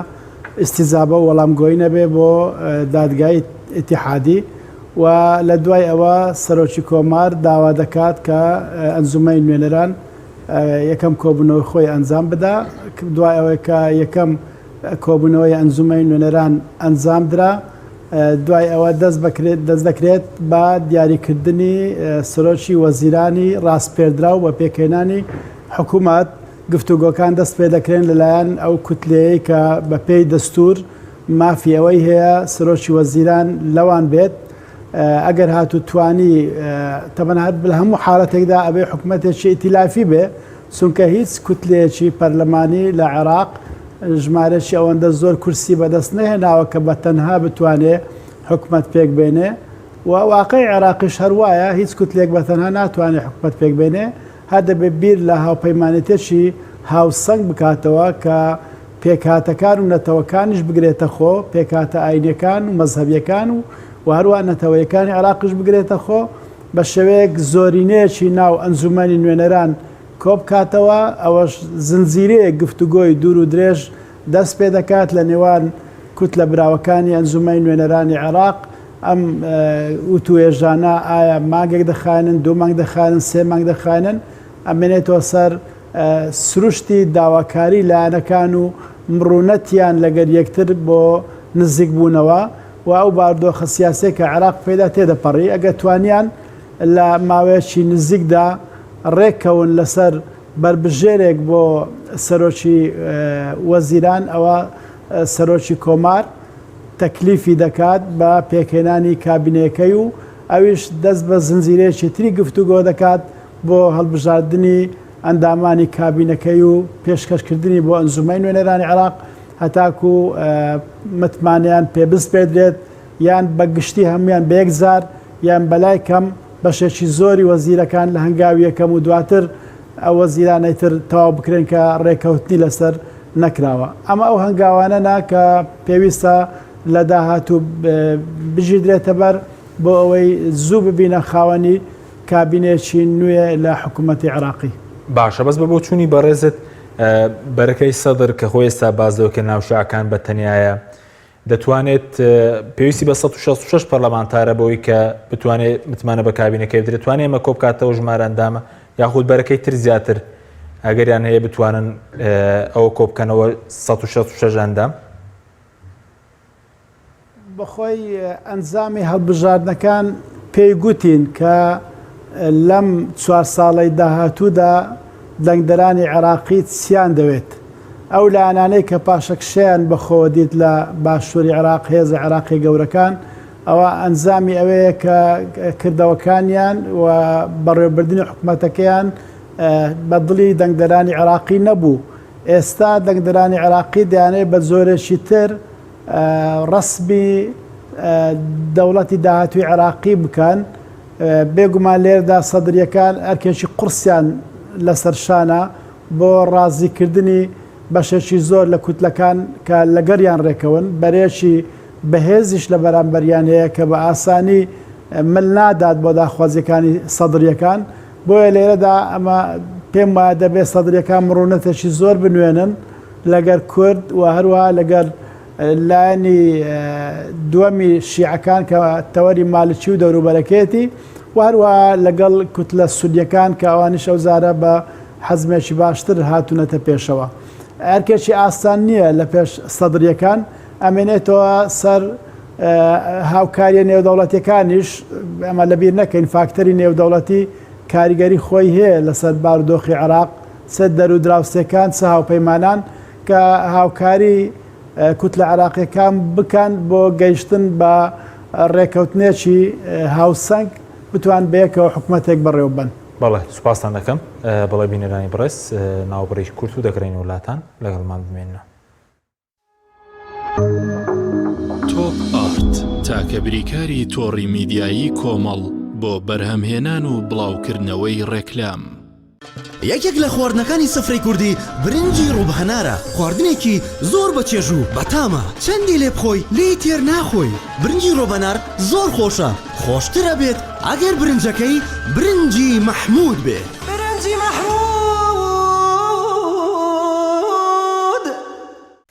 ئیستیزابە و وەڵامگۆی نەبێ بۆ دادگای ئیتیحادی و لە دوای ئەوە سەرۆکی کۆمار داوا دەکات کە ئەنجومەی نوێنەران یەکەم کۆبوونەوەی خۆی ئەنجام بدا دوای ئەوەی کە یەکەم کۆبوونەوەی ئەنجومەی نوێنەران ئەنجام درا دوای ئەوە دەست دەکرێت بە دیاریکردنی سەرۆکی وەزیرانی ڕاستپێردراو بە پێکهێنانی حکوومەت گفتوگۆکان دەست پێ دەکرێن لەلایەن ئەو کوتلەیەی کە بە پێی دەستور مافیەوەی هەیە سەرۆکی وەزیران لەوان بێت ئەگەر هاتو توانی تەمەنات لە هەموو حاڵەتێکدا ئەبێ حکوومەتێکی ئیتیلافی بێ چونکە هیچ کوتلەیەکی پەرلەمانی لە عێراق ژمارەی ئەوەندە زۆر کورسی بەدەست نەهێناوە کە بە تەنها بتوانێت حکوومەت پێک بێنێ و واقعی عێراقیش هەروایە هیچ کوتلێک بە تەنها ناتوانێت حکوومەت پێک بێنێ هەر دەبێت بیر لە هاوپەیمانێتێکی هاوسەنگ بکاتەوە کە پێکهاتەکان و نەتەوەکانیش بگرێتە خۆ پێکهاتە ئاینیەکان و مەزهەبیەکان و هەروە نەتەوەیەکانی عێراقیش بگرێتە خۆ بە شێوەیەک زۆرینەیەکی ناو ئەنجومەنی نوێنەران کۆبکاتەوە ئەوەش زنجیرەیە گفتوگۆی دوور و درێژ دەست پێ دەکات لە نێوان کوتلە براوەکانی ئەنجومەی نوێنەرانی عێراق ئەم وتوێژانە ئایا مانگێک دەخانن 2 مانگ دەخانن 3 مانگ دەخانن ئەمێنێتەوە سەر سروشتی داواکاری لایەنەکان و مڕوونەتیان لەگەر یەکتر بۆ نزیک بوونەوە و ئەو باردۆخە سیاسەیە کە عێراق پێدا تێدەپەڕی ئەگە توانیان لە ماوەیەکی نزیکدا ڕێکەون لەسەر بربژێرێک بۆ سەرۆکی وەزیران ئەوە سەرۆکی کۆمار تەکلیفی دەکات بە پێکهێنانی کابینەکەی و ئەویش دەست بە زنجیرەیەکی تری گفتوگۆ دەکات بۆ هەڵبژاردننی ئەندامانی کابینەکەی و پێشکەشکردنی بۆ ئەنجومەی نوێنەرانی عێراق هەتاکو متمانیان پێبست پێدرێت یان بە گشتی هەمویان بە یەکجار یان بەلای کەم بەشێکی زۆری وەزیرەکان لە هەنگاوی یەکەم و دواتر ئەو وەزیرانەی تر تەواو بکرێن کە ڕێکەوتنی لەسەر نەکراوە ئەمە ئەو هەنگاوانە نا کە پێویستە لە داهاتوو بژیدرێتە بەر بۆ ئەوەی زوو ببینە خاوەنی کابینێکی نوێ لە حکوومەتی عێراقی باشە بەس بە بۆ چوونی بەڕێزت بەرەکەی سەدر کە خۆی ئێستا بازەوەکە ناوشاکان بە تەنایە دەتوانێت پێویستی بە 166 پەرلەمانتارە بەوەی کە بتوانێت متمانە بە کابینەکەی بدرێت توانێت ئەمە کۆبکاتەوە ژمارە ئەندامە یاخود بەرەکەی تر زیاتر ئەگەریان هەیە بتوانن ئەوە کۆبکەنەوە 166 ئەندام بەخۆی ئەنجامی هەڵبژاردنەکان پێی گوتین کە لەم 4 ساڵەی داهاتوودا دەنگدەرانی عێراقی چیان دەوێت ئەو لایەنانەی کە پاشەکشیان بەخۆوە دیت لە باشووری عێراق هێزە عێراقی گەورەکان ئەوە ئەنجامی ئەوەیە کە کردەوەکانیان و بەڕێوەبردننی حکوومەتەکەیان بە دڵی دەنگدەرانی عێراقی نەبوو ئێستا دەنگدەرانی عێراقی دەیانێت بە زۆرێکی تر ڕسمی دەوڵەتی داهاتووی عێراقی بکەن بێگومان لێردا سەدرریەکان ئەرکێکی قورسیان لەسەرشانە بۆ ڕازیکردنی بەشێکی زۆر لە کوتلەکان کە لەگەریان ڕێکەون بەرێکی بەهێزیش لە بەرامبەریان هەیە کە بە ئاسانی مل نادات بۆ داخوازیەکانی سەدرریەکان بۆیە لێرەدا ئەمە پێم وایە دەبێت سەدرریەکان مڕوونەتێکی زۆر بنوێنن لەگەر کورد و هەروە لەگەر لایەنی دووەمی شیعەکان کە تەوەری مالکی و دەوروبەرەکەیەتی و هەروە لەگەڵ کوتلە سوودیەکان کە ئەوانیش ئەوزارە بە حەزمێکی باشتر هاتوونەتە پێشەوە ئەرکێکی ئاسان نییە لە پێش سەدرریەکان ئەمێنێتەوە سەر هاوکاریە نێودەوڵەتیەکانیش ئەمە لەبیر نەکەین فاکتەری نێودەوڵەتی کاریگەری خۆی هەیە لەسەر بارودۆخی عێراق چە دەرو دراوسەکان چە هاوپەیمانان کە هاوکاری کوتلە عێراقیەکان بکەن بۆ گەیشتن بە ڕێکەوتنێکی هاوسەنگ بتوان بەیەکەوە حکوومەتێک بەڕێوە بن. بەڵێ سوپاسان دەکەم بەڵێ بینەرانی بەڕێز ناوبڕێژ کورت و دەکرێن وڵاتان لەگەڵمان بمێنە. تۆپ ئارت تاکە بریکاری تۆڕی میدیایی کۆمەڵ بۆ بەرهەمهێنان و بڵاوکردنەوەی ڕێکلام. یەکێک لە خواردنەکانی سفرەی کوردی برنجی ڕووبهەنارە، خواردنێکی زۆر بەچێژ و بەتامە، چەندی لێ بخۆی لێی تێر ناخۆی. برنجی ڕۆبەنار زۆر خۆشە، خۆشترە بێت ئەگەر برنجەکەی برنجی مەحموود بێ. برنجی مەحموود.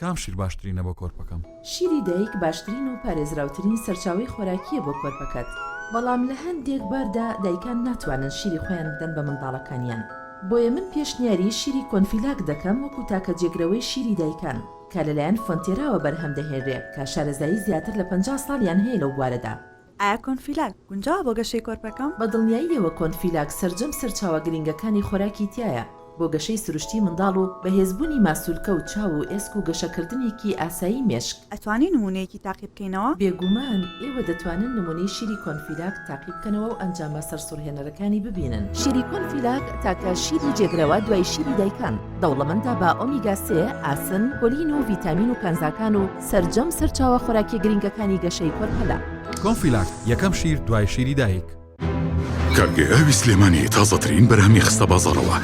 کام شیر باشترینە بۆ کۆرپەکەم؟ شیری دایک باشترین و پارێزراوترین سەرچاوی خۆراکیە بۆ کۆرپەکەت. بەڵام لە هەندێک باردا دایکان ناتوانن شیری خۆیان بدەن بە منداڵەکانیان. بۆیە من پێشنیاری شیری کۆنفیلاک دەکەم وەکو تاکە جێگرەوەی شیری دایکان کە لەلایەن فۆنتێراوە بەرهەم دەهێنرێت کە شارەزایی زیاتر لە 50 ساڵیان هەیە لەو بوارەدا. ئایا کۆنفیلاک گونجاوە بۆ گەشەی کۆرپەکەم؟ بە دڵنیاییەوە کۆنفیلاک سەرجەم سەرچاوە گرنگەکانی خۆراکی تایە بۆ گەشەی سروشتی منداڵ و بەهێزبوونی ماسوولکە و چاو و ئێسک و گەشەکردنێکی ئاسایی مێشک. ئەتوانی نمونەیەکی تاقی بکەینەوە؟ بێگومان ئێوە دەتوانن نمونەی شیری کۆنفیلاک تاقی بکەنەوە و ئەنجامە سەرسوڕهێنەرەکانی ببینن. شیری کۆنفیلاک تاکە شیری جێگرەوە دوای شیری دایکان دەوڵەمەندە بە ئۆمیگا 3 ئاسن، کۆلین و ڤیتامین و کانزاکان و سەرجەم سەرچاوە خۆراکی گرنگەکانی گەشەی کۆرپەلا. کۆنفیلاک یەکەم شیر دوای شیری دایک. کارگەی ئاوی سلێمانی تازەترین بەرهەمی خستە بازاڕەوە.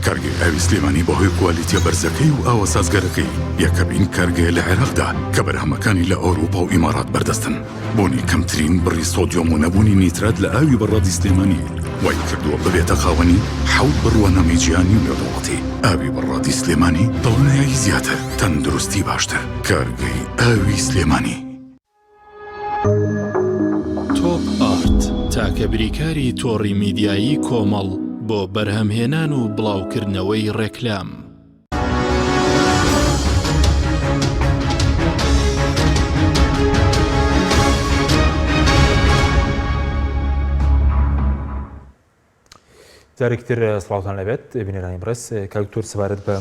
کارگەی ئاوی سلێمانی بەهۆی کوالیتیە بەرزەکەی و ئاوە سازگەرەکەی یەکەمین کارگەیە لە عێراقدا کە بەرهەمەکانی لە ئەوروپا و ئیمارات بەردەستن. بۆنی کەمترین بڕی سۆدیۆم و نەبوونی نیترات لە ئاوی بەڕادی سلێمانی وای کردووە ببێتە خاوەنی 7 بڕوانەمەی جیهانی و نێودەوڵەتی. ئاوی بەڕادی سلێمانی دڵنیایی زیاتر، تەندروستی باشتر. کارگەی ئاوی سلێمانی. تۆپ ئارت تاکە بریکاری تۆڕی میدیایی کۆمەڵ بۆ بەرهەمهێنان و بڵاوکردنەوەی ڕێکلام. جارێکتر سڵاوتان لەبێت بینەرانی بڕێز کاکتۆر سەبارەت بە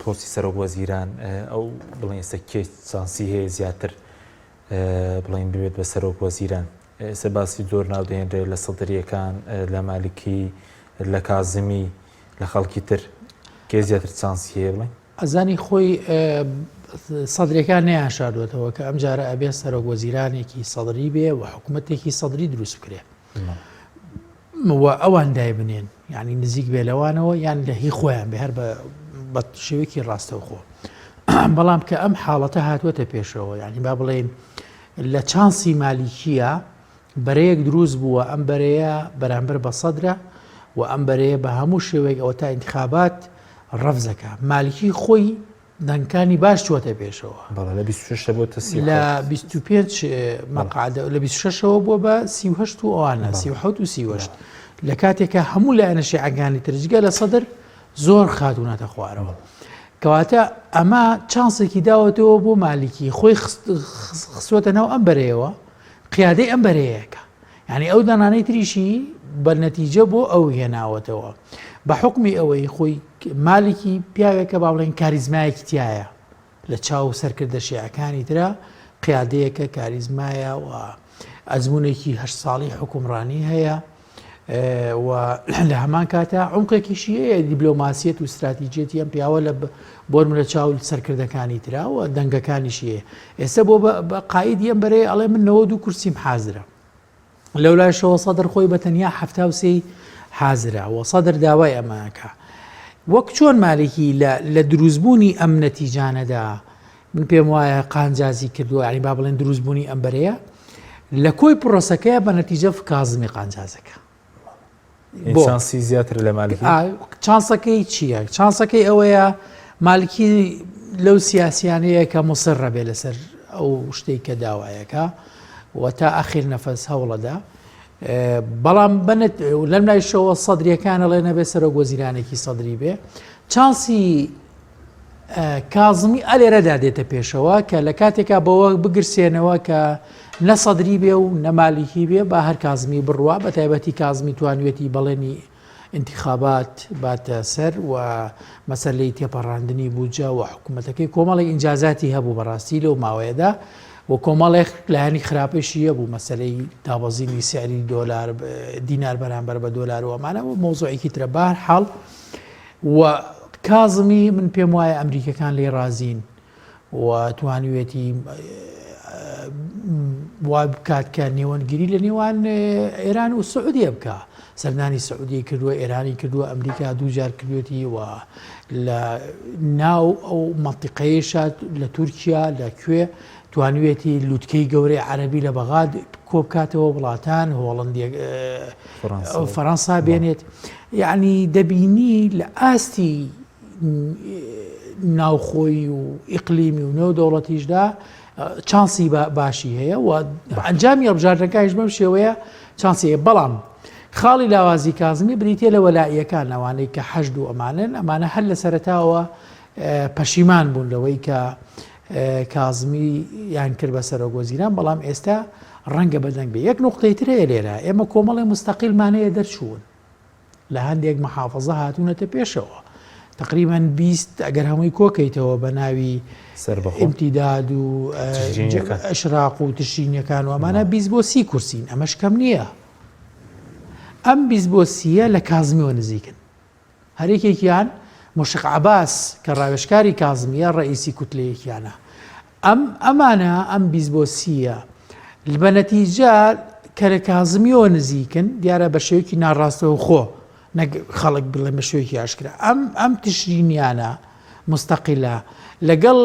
پۆستی سەرۆک وەزیران ئەو بڵێن ئێستا کێ چانسی هەیە زیاتر بڵێن ببێت بە سەرۆک وەزیران. ئێستا باسی زۆر ناودەهێنرێت لە سەدرریەکان، لە مالکی، لە کازمی، لە خەڵکی تر کێ زیاتر چانسی هەیە بڵێن؟ ئەزانی خۆی سەدرەکان نەیانشاردوێتەوە کە ئەم جارە ئەبێ سەرۆک وەزیرانێکی سەدری بێ و حکوومەتێکی سەدری دروست بکرێ و ئەوان دای بنێن، یعنی نزیک بێ لەوانەوە یان لە هی خۆیان بێ هەر بە شێوەیەکی ڕاستەوخۆ. بەڵام کە ئەم حاڵەتە هاتووەتە پێشەوە، یعنی با بڵێن لە چانسی مالیکیە بەرەیەک دروست بووە، ئەم بەرەیە بەرامبەر بە سەدرە و ئەم بەرەیە بە هەموو شێوەیەک ئەوە تا انتخابات ڕەفزەکە. مالیکی خۆی دەنگەکانی باش چوەتە پێشەوە لە 26 بۆ لە 25 مەقعدە لە 26ەوە بۆ بە 38 و ئەوانە 37 و 38 لە کاتێکە هەموو لایەنە شیعەکانی ترجگە لە سەدر زۆر خاتونەتە خوارەوە. کەواتە ئەمە چانسێکی داوەتەوە بۆ مالیکی خۆی خستوەتە ناو ئەم بەرەیەوە، قیادەی ئەم بەرەیەکە، یعنی ئەو دانانەی تریشی بە نەتیجە بۆ ئەو هێناوەتەوە بە حکمی ئەوەی خۆی مالێکی پیاوێکە با بڵێن کاریزمایەکی تایە لە چاو سەرکردە شیعەکانی ترە، قیادەیەکە کاریزمایە و ئەزمونێکی 8 ساڵی حکومڕانی هەیە و لە هەمان کاتە عمقێکیشی هەیە دیبلۆماسیەت و استراتیجێتی ئەم پیاوە لە بۆرم لە چاو سەرکردەکانی تراوە دەنگەکانیشی هەیە. ئێستا بۆ بە قایدی ئەم بەرەیە ئەڵێ من 92 کورسیم حازرە، لەولایشەوە سەدر خۆی بە تەنیا 73 حازرە و سەدر داوای ئەمەکە. وەک چۆن مالێکی لە دروستبوونی ئەم نەتیجانەدا من پێم وایە قانجازی کردووە، یعنی با بڵێن دروستبوونی ئەم بەرەیە لە کۆی پرۆسەکەیە بە نەتیجە کازمی قانجازەکە. چانسی زیاتر لە مالکی چانسەکەی چییە؟ چانسەکەی ئەوەیە مالکی لەو سیاسیانەیە کە مصرڕە بێ لەسەر ئەو شتێک کە داوایەکە و تا ئاخیر نەفەس هەوڵەدا. بەڵام لەم لایشەوە سەدرریەکانە لێ نەبێ سەرۆک وەزیرانێکی سەدری بێ. چانسی کازمی ئەلێرەدا دێتە پێشەوە کە لە کاتێکا بەوە بگرسێنەوە کە نە سەدری بێ و نەمالیکی بێ با هەر کازمی بڕوە، بە تایبەتی کازمی توانوێتی بەڵێنی انتخابات باتە سەر و مەسەلەی تێپەڕاندنی بوجە و حکوومەتەکەی کۆمەڵی ئینجازاتی هەبوو بەڕاستی لەو ماوەیەدا و کۆمەڵێک لایەنی خراپەشیە بوو، مەسەلەی دابەزینی سعری دۆلار دینار بەرامبەر بە دۆلار و ئەمانە و مۆزوعێکی ترە. بەهەرحاڵ و کازمی من پێم وایە ئەمریکەکان لێ رازین و توانوێتی وای بکات کە نێوەنگیری لە نێوان ئێران و سعودیە بکە سەردانی سعودی کردووە ئێرانی کردووە ئەمریکا دووجار کردوێتی و لە ناو ئەو مەنتیقەیەشە لە تورکیا لەکوێ توانوێتی لووتکەی گەورەی عەربی لە بەغاد کۆبکاتەوە وڵاتان هۆڵندی فەڕەنسا بێنێت یعنی دەبینی لە ئاستی ناوخۆی و ئیقلیمی و نێو دەوڵەتیشدا چانسی باشی هەیە و ئەنجامی هەڵبژاردنەکانیش بەم شێوەیە چانسی هەیە بەڵام خاڵی لاوازی کازمی بریتێ لە وەلاییەکان ئەوانەی کە حەشد و ئەمانە هەر لە سەرەتاوە پەشیمان بوون لەوەی کە کازمی یان کرد بە سەرۆگۆزیران بەڵام ئێستا ڕەنگە بەدەنگ بێ یەک نقطەی تر هەیە لێرە ئێمە کۆمەڵی مستەقیلمانەیە دەرچوون لە هەندێک مەحافەزە هاتوونەتە پێشەوە تقریبا 20 ئەگەر هەمووی کۆکەیتەوە بە ناوی ئیمتیداد و ئەشراق و تشرینیەکان و ئەمانە 20 بۆ 30 کورسین ئەمەش کەم نییە ئەم 20 بۆ 30 لە کازمیەوە نزیکن هەرێکێکیان مشق عباس کە ڕاوێژکاری کازمیە ڕئیسی کوتلەیەکیانە ئەمانە ئەم 20 بۆ 30 بە نەتیجە کە لە کازمیەوە نزیکن دیارە بە شێوەیەکی ناڕاستەوە خۆ خەڵک بڵێ بە شوێکی ئاشکرا ئەم تشرینیانە مستەقیلە لەگەڵ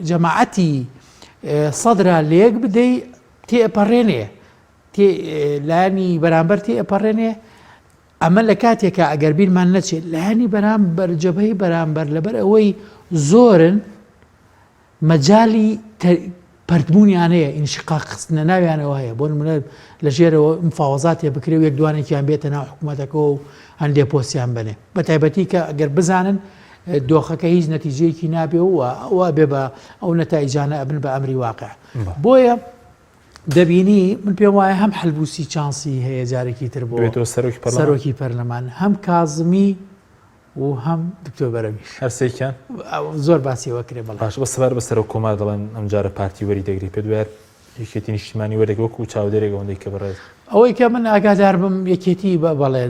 جەماعەتی سەدرا لێک بدەی تێئەپەڕێنێ لایانی بەرامبەر تێئەپەڕێنێ ئەمە لە کاتێکە ئەگەر بیرمان نەچێت لایانی بەرامبەر جەبهەی بەرامبەر لەبەر ئەوەی زۆرن مەجای پەردبوونیانەیە ئینشقاق خستنە ناویانەوە هەیە بۆ نمونە لە ژێرەوە مفاوەزاتێ بکرێ و یەک دوانێکیان بێتە ناو حکوومەتەکەەوە و هەندێک پۆستیان بنێ بە تایبەتی کە ئەگەر بزانن دۆخەکە هیچ نەتیجەیەکی نابێ و ئەوە بێ بە ئەو نەتایجانە ئەبن بە ئەمری واقع بۆیە دەبینی من پێم وایە هەم حەلبوسی چانسی هەیە جارێکی تر بۆ سەرۆکی پەرلەمان هەم کازمی و هەم دکتۆر بەرەمیش هەرسێکیان زۆر باسیەوە کرێ باش بە سەبار بەسەر کۆمار دەڵێن ئەم جارە پارتی وەری دەگری پێ دوێر یەکێتی نیشتیمانی وەرەگەوەکو و چاودێرێک ئەوەندەی کە بەڕێز ئەوەی کە من ئاگادار بم یەکێتی بەڵێ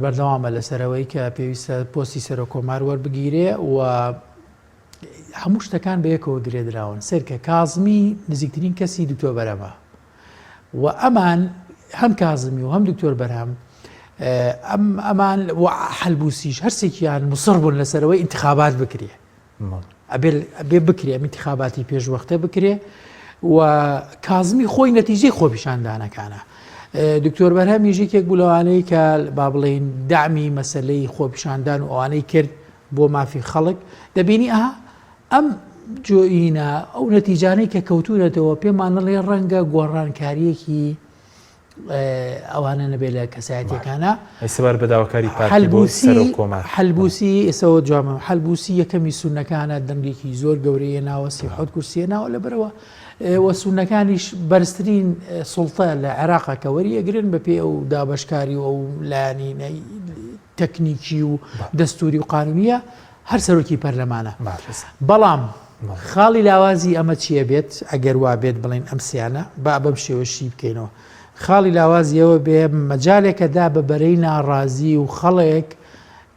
بەردەوامە لەسەرەوەی کە پێویستە پۆستی سەرۆ کۆمار وەربگیرێ و هەموو شتەکان بە یەکەوە گرێدراون سەرکە کازمی نزیکترین کەسی دکتۆر بەرەمە و ئەمان هەم کازمی و هەم دکتۆر بەرهەم ئەمان حەلبوسیش هەرسێکیان مصر بوون لەسەرەوەی انتخابات بکرێ ئەبێ بکرێ انتخاباتی پێشوەختە بکرێ و کازمی خۆی نەتیجەی خۆپیشاندانەکانە دکتۆر بەرهەم یەکێک بوو لەوانەی کە با بڵێن دامی مەسلەی خۆپیشاندان و ئەوانەی کرد بۆ مافی خەڵک دەبینی ئەم جۆئینە ئەو نەتیجانەی کە کەوتونەتەوە پێمانەڵێ ڕەنگە گۆڕانکاریەکی ئەوانە نەبێت لە کەسایەتەکانە سەبار بەداواکاری حەلبوسی ئێسەوە جوامە حەلبوسی یەکەمی سونەکانە دەنگێکی زۆر گەورەیە ناوە سیحوت کورسیە ناوە لەبەرەوە وە سونەکانیش بەرزترین سوڵتە لە عێراقا کە وەریەگرن بە پێ ئەو دابەشکاری و ئەو لایەنی تەکنیکی و دەستوری و قانونیە هەر سەرۆکی پەرلەمانە بەڵام خاڵی لاوازی ئەمە چییە بێت ئەگەر وا بێت بڵێن ئەم سیانە با بەم شێوەشی بکەینەوە خاڵی لاوازیەوە بێ مەجالێکەدا بە بەرەی ناڕازی و خەڵێک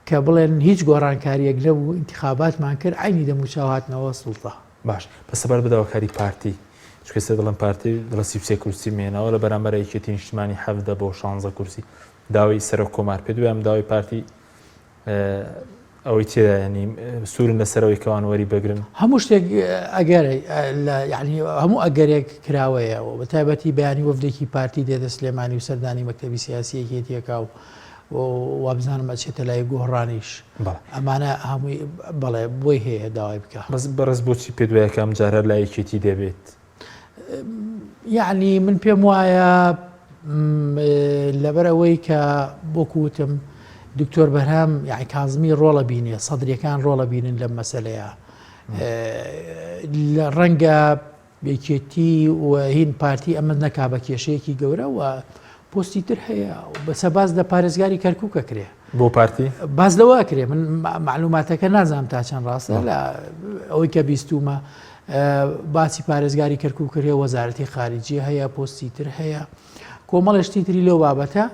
کە بڵێن هیچ گۆڕانکاریەک نەبوو انتخاباتمان کرد عینی دەموچاواتنەوە سوڵتە باش بە سەبار بەداواکاری پارتی چکەسە دڵم پارتی دڵە 33 کورسی مێنەوە لە بەرامبەر یەکێتی نیشتیمانی 17 بۆ 16 کورسی داوای سەرۆک کۆمار پێ دوێ ئەم داوای پارتی ئەوەی تێدا ینی سوورن لەسەرەوەی کەوان وەری بگرن هەموو شتێک ئەگەرە ینی هەموو ئەگەرێک کراوەیە و بە تایبەتی بەیانی وەفدێکی پارتی دێتە سلێمانی و سەردانی مەکتەبی سیاسیەکێتیەکە و وابزانم ئەچێتە لای گۆڕانیش ئەمانە هەمووی بەڵێ بۆی هەیە داوای بکە بەس بەڕێز بۆچی پێ دوایە کەم جارە لایەکێتی دەبێت یعنی من پێم وایە لەبەر ئەوەی کە بۆکوتم دکتۆر بەرهەم یعنی کازمی ڕۆڵە بینێ سەدرەکان ڕۆڵە بینن لەم مەسەلەیە لە ڕەنگە یەکێتی و هین پارتی ئەمە نەکا بە کێشەیەکی گەورە و پۆستی تر هەیە بەسە باز لە پارێزگاری کەرکووکە کرێ بۆ پارتی باز لەوە کرێ من معلوماتەکە نازانم تا چەند ڕاستە لە ئەوەی کە بیستومە باسی پارێزگاری کەرکووک کرێ وەزارەتی خارجی هەیە پۆستی تر هەیە کۆمەڵشتی تری لەو بابەتە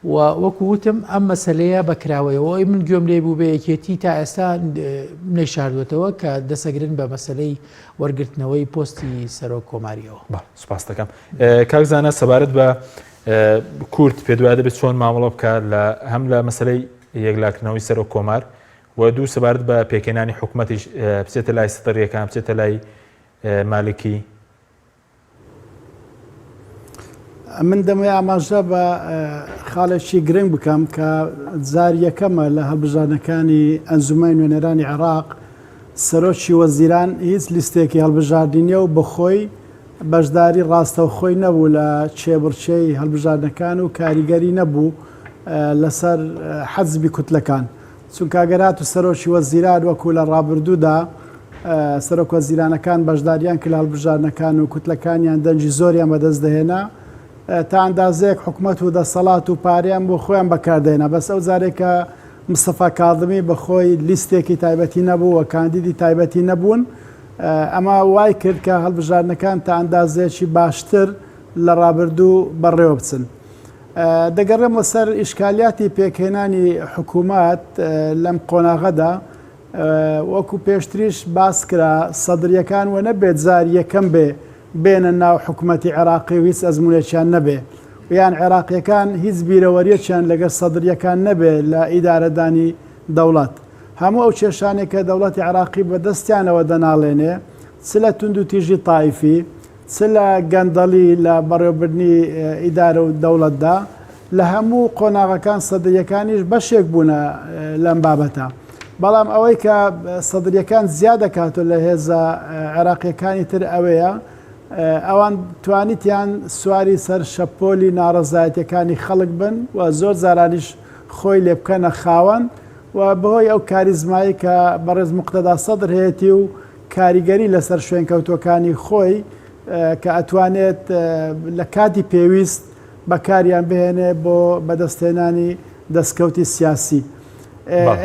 وەکو وتم ئەم مەسلەیە بەکراوەیەوە من گوێم لێ بوو بە یەکێتی تا ئێستا نەیشاردوێتەوە کە دەسەگرن بە مەسلەی وەرگرتنەوەی پۆستی سەرۆک کۆماریەوە. سوپاس دەکەم. کاکزانە سەبارەت بە کورد پێ دوای دەبێت چۆن مامەڵە بکات لە هەم لە مەسلەی یەکلاکردنەوەی سەرۆک کۆمار و دوو سەبارەت بە پێکێنانی حکوومەتیش بچێتە لای سەتەڕیەکان بچێتە لای مالکی. من دەمەوێت ئاماژە بە خاڵێکی گرنگ بکەم کە جار یەکەمە لە هەڵبژاردنەکانی ئەنجومەی نوێنەرانی عێراق سەرۆکی وەزیران هیچ لیستێکی هەڵبژاردنیە و بەخۆی بەشداری ڕاستەوخۆی نەبوو لە چێبڕچەی هەڵبژاردنەکان و کاریگەری نەبوو لەسەر حەزبی کوتلەکان چونکە ئەگەرات و سەرۆکی وەزیران وەکو لە ڕابردوودا سەرۆک وەزیرانەکان بەشداریان کە لە هەڵبژاردنەکان و کوتلەکانیان دەنجی زۆریان بەدەست دەهێنا تا ئەندازەیەک حکوومەت و دەسەڵات و پاریان بۆ خۆیان بەکاردێنا بەس ئەو جارێکە مستەفا کاڵمی بەخۆی لیستێکی تایبەتی نەبوو و کاندیدی تایبەتی نەبوون ئەمە وای کرد کە هەڵبژاردنەکان تا ئەندازەیەکی باشتر لە ڕابردوو بەڕێوە بچن. دەگەڕێمەوە سەر ئیشکالیاتی پێکهێنانی حکوومەت لەم قۆناغەدا وەکو پێشتریش باس کرا سەدرریەکان و نەبێت جار یەکەم بێنە ناو حکوومەتی عێراقی و هیچ ئەزمونێکیان نەبێ یان عێراقیەکان هیچ بیرەوەریەکیان لەگەر سەدرریەکان نەبێ لە ئیدارەدانی دەوڵەت. هەموو ئەو کێشانێک کە دەوڵەتی عێراقی بەدەستیانەوە دەناڵێنێ چ لە تونند و تیژی تایفی چ لە گەندەڵی لە بەڕێوەبردننی ئیدارە و دەوڵەتدا لە هەموو قۆناغەکان سەدرریەکانیش بەشێک بوونە لەم بابەتە. بەڵام ئەوەی کە سەدرریەکان زیاد دەکاتۆ لە هێزە عێراقیەکانی تر ئەوەیە ئەوان توانیتیان سواری سەر شەپۆلی ناڕەزایەتەکانی خەڵک بن و زۆر زارانیش خۆی لێ بکەنە خاوەن و بەهۆی ئەو کاریزمایی کە بەڕێز موقتەدا سەدر هەیەی و کاریگەری لەسەر شوێنکەوتوەکانی خۆی کە ئەتوانێت لە کاتی پێویست بەکاریان بهێنێ بۆ بەدەستێنانی دەستکەوتی سیاسی.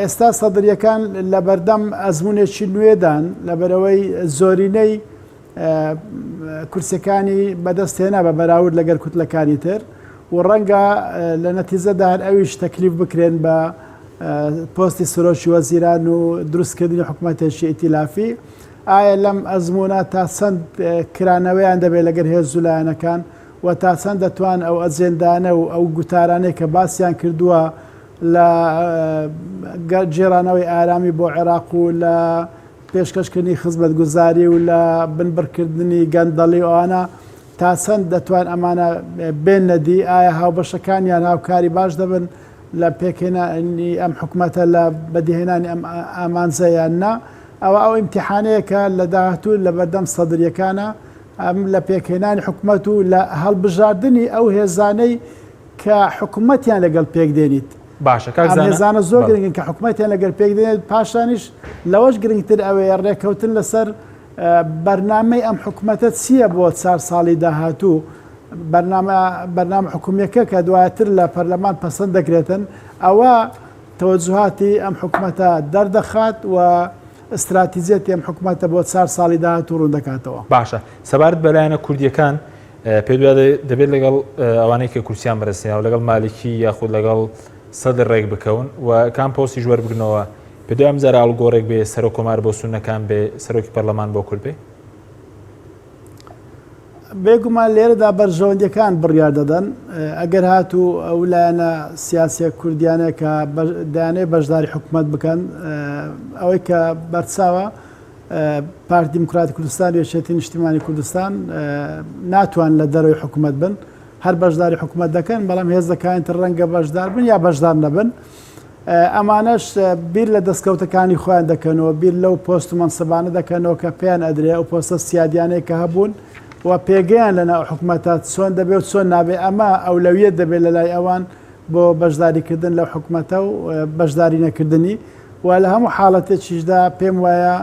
ئێستا سەدرریەکان لە بەردەم ئەزمونێکی نوێدان لەبەرەوەی زۆرینەی کورسەکانی بەدەستهێنا بە بەراورد لەگەر کوتلەکانی تر و ڕەنگە لە نەتیزەدا هەر ئەویش تەکلیف بکرێن بە پۆستی سەرۆکی وەزیران و دروستکردنی حکوومەتێکی ئیتیلافی. ئایا لەم ئەزمونە تا چەند کرانەوەیان دەبێت لەگەر هێزولایەنەکان و تا چەند دەتوان ئەو ئەجێندانە و ئەو گوتارانەی کە باسییان کردووە لە جێرانەوەی ئارامی بۆ عێراق و لە پێشکەشکردنی خزمەت گوزاری و لە بنبڕکردنی گەندەڵی ئەوانە تا چەند دەتوان ئەمانە بێن نەدی ئایا هاوبەشەکانیان هاوکاری باش دەبن لە پێکهێنانی ئەم حکوومەتە لە بەدیهێنانی ئەم ئامانزەیان نا ئەوە ئەو ئیمتیحانەیەکە لە داهاتوو لە بەردەم سەدرریەکانە ئەم لە پێکهێنانی حکوومەت و لە هەڵبژاردننی ئەو هێزانەی کە حکوومەتیان لەگەڵ پێک دێنیت. باشە هێزانە زۆر گرنگن کە حکوومەتیان لەگەر پێک دێنێت پاشانیش لەوەش گرنگتر ئەوەیە ڕێککەوتن لەسەر بەرنامەی ئەم حکوومەتە چییە بۆ 4 ساڵی داهاتوو بەرنامە حکوومیەکە کە دوایەتر لە پەرلەمان پەسەند دەکرێتن ئەوە تەوەجوهاتی ئەم حکوومەتە دەردەخات و استراتیزیەتی ئەم حکوومەتە بۆ 4 ساڵی داهاتوو ڕوون دەکاتەوە. باشە سەبارەت بەلایەنە کوردیەکان پێ دەبێت لەگەڵ ئەوانەی کە کورسیان بەرزیان و لەگەڵ مالکی یاخود لەگەڵ سەدر ڕێک بکەون و کام پۆستی ژوەر بگرنەوە پێ دوام جار ئاڵگۆڕێک بێ سەرۆک کۆمار بۆ سونەکان بێ سەرۆکی پەرلەمان بۆ کورد بێ. بێگومان لێرەدا بەرژەوەندیەکان بڕیار دەدەن ئەگەر هاتوو ئەو لایەنە سیاسیە کوردیانەیە کە دایانەیە بەشداری حکوومەت بکەن ئەوەی کە بەرچاوە پارتی دیموکراتی کوردستان و یەکێتی نیشتیمانی کوردستان ناتوان لە دەرەوەی حکوومەت بن هەر بەشداری حکوومەت دەکەن بەڵام هێزەکانی تر ڕەنگە بەشدار بن یا بەشدار نەبن. ئەمانەش بیر لە دەستکەوتەکانی خۆیان دەکەنەوە بیر لەو پۆست و مەنسەبانە دەکەنەوە کە پێیان ئەدرێ ئەو پۆستە سیادیانەی کە هەبوون و پێگەیان لەناو حکوومەتە چۆن دەبێت و چۆن نابێت ئەمە ئەولەویەت دەبێت لە لای ئەوان بۆ بەشداریکردن لەو حکوومەتە و بەشداری نەکردنی و لە هەموو حاڵەتێکیشدا پێم وایە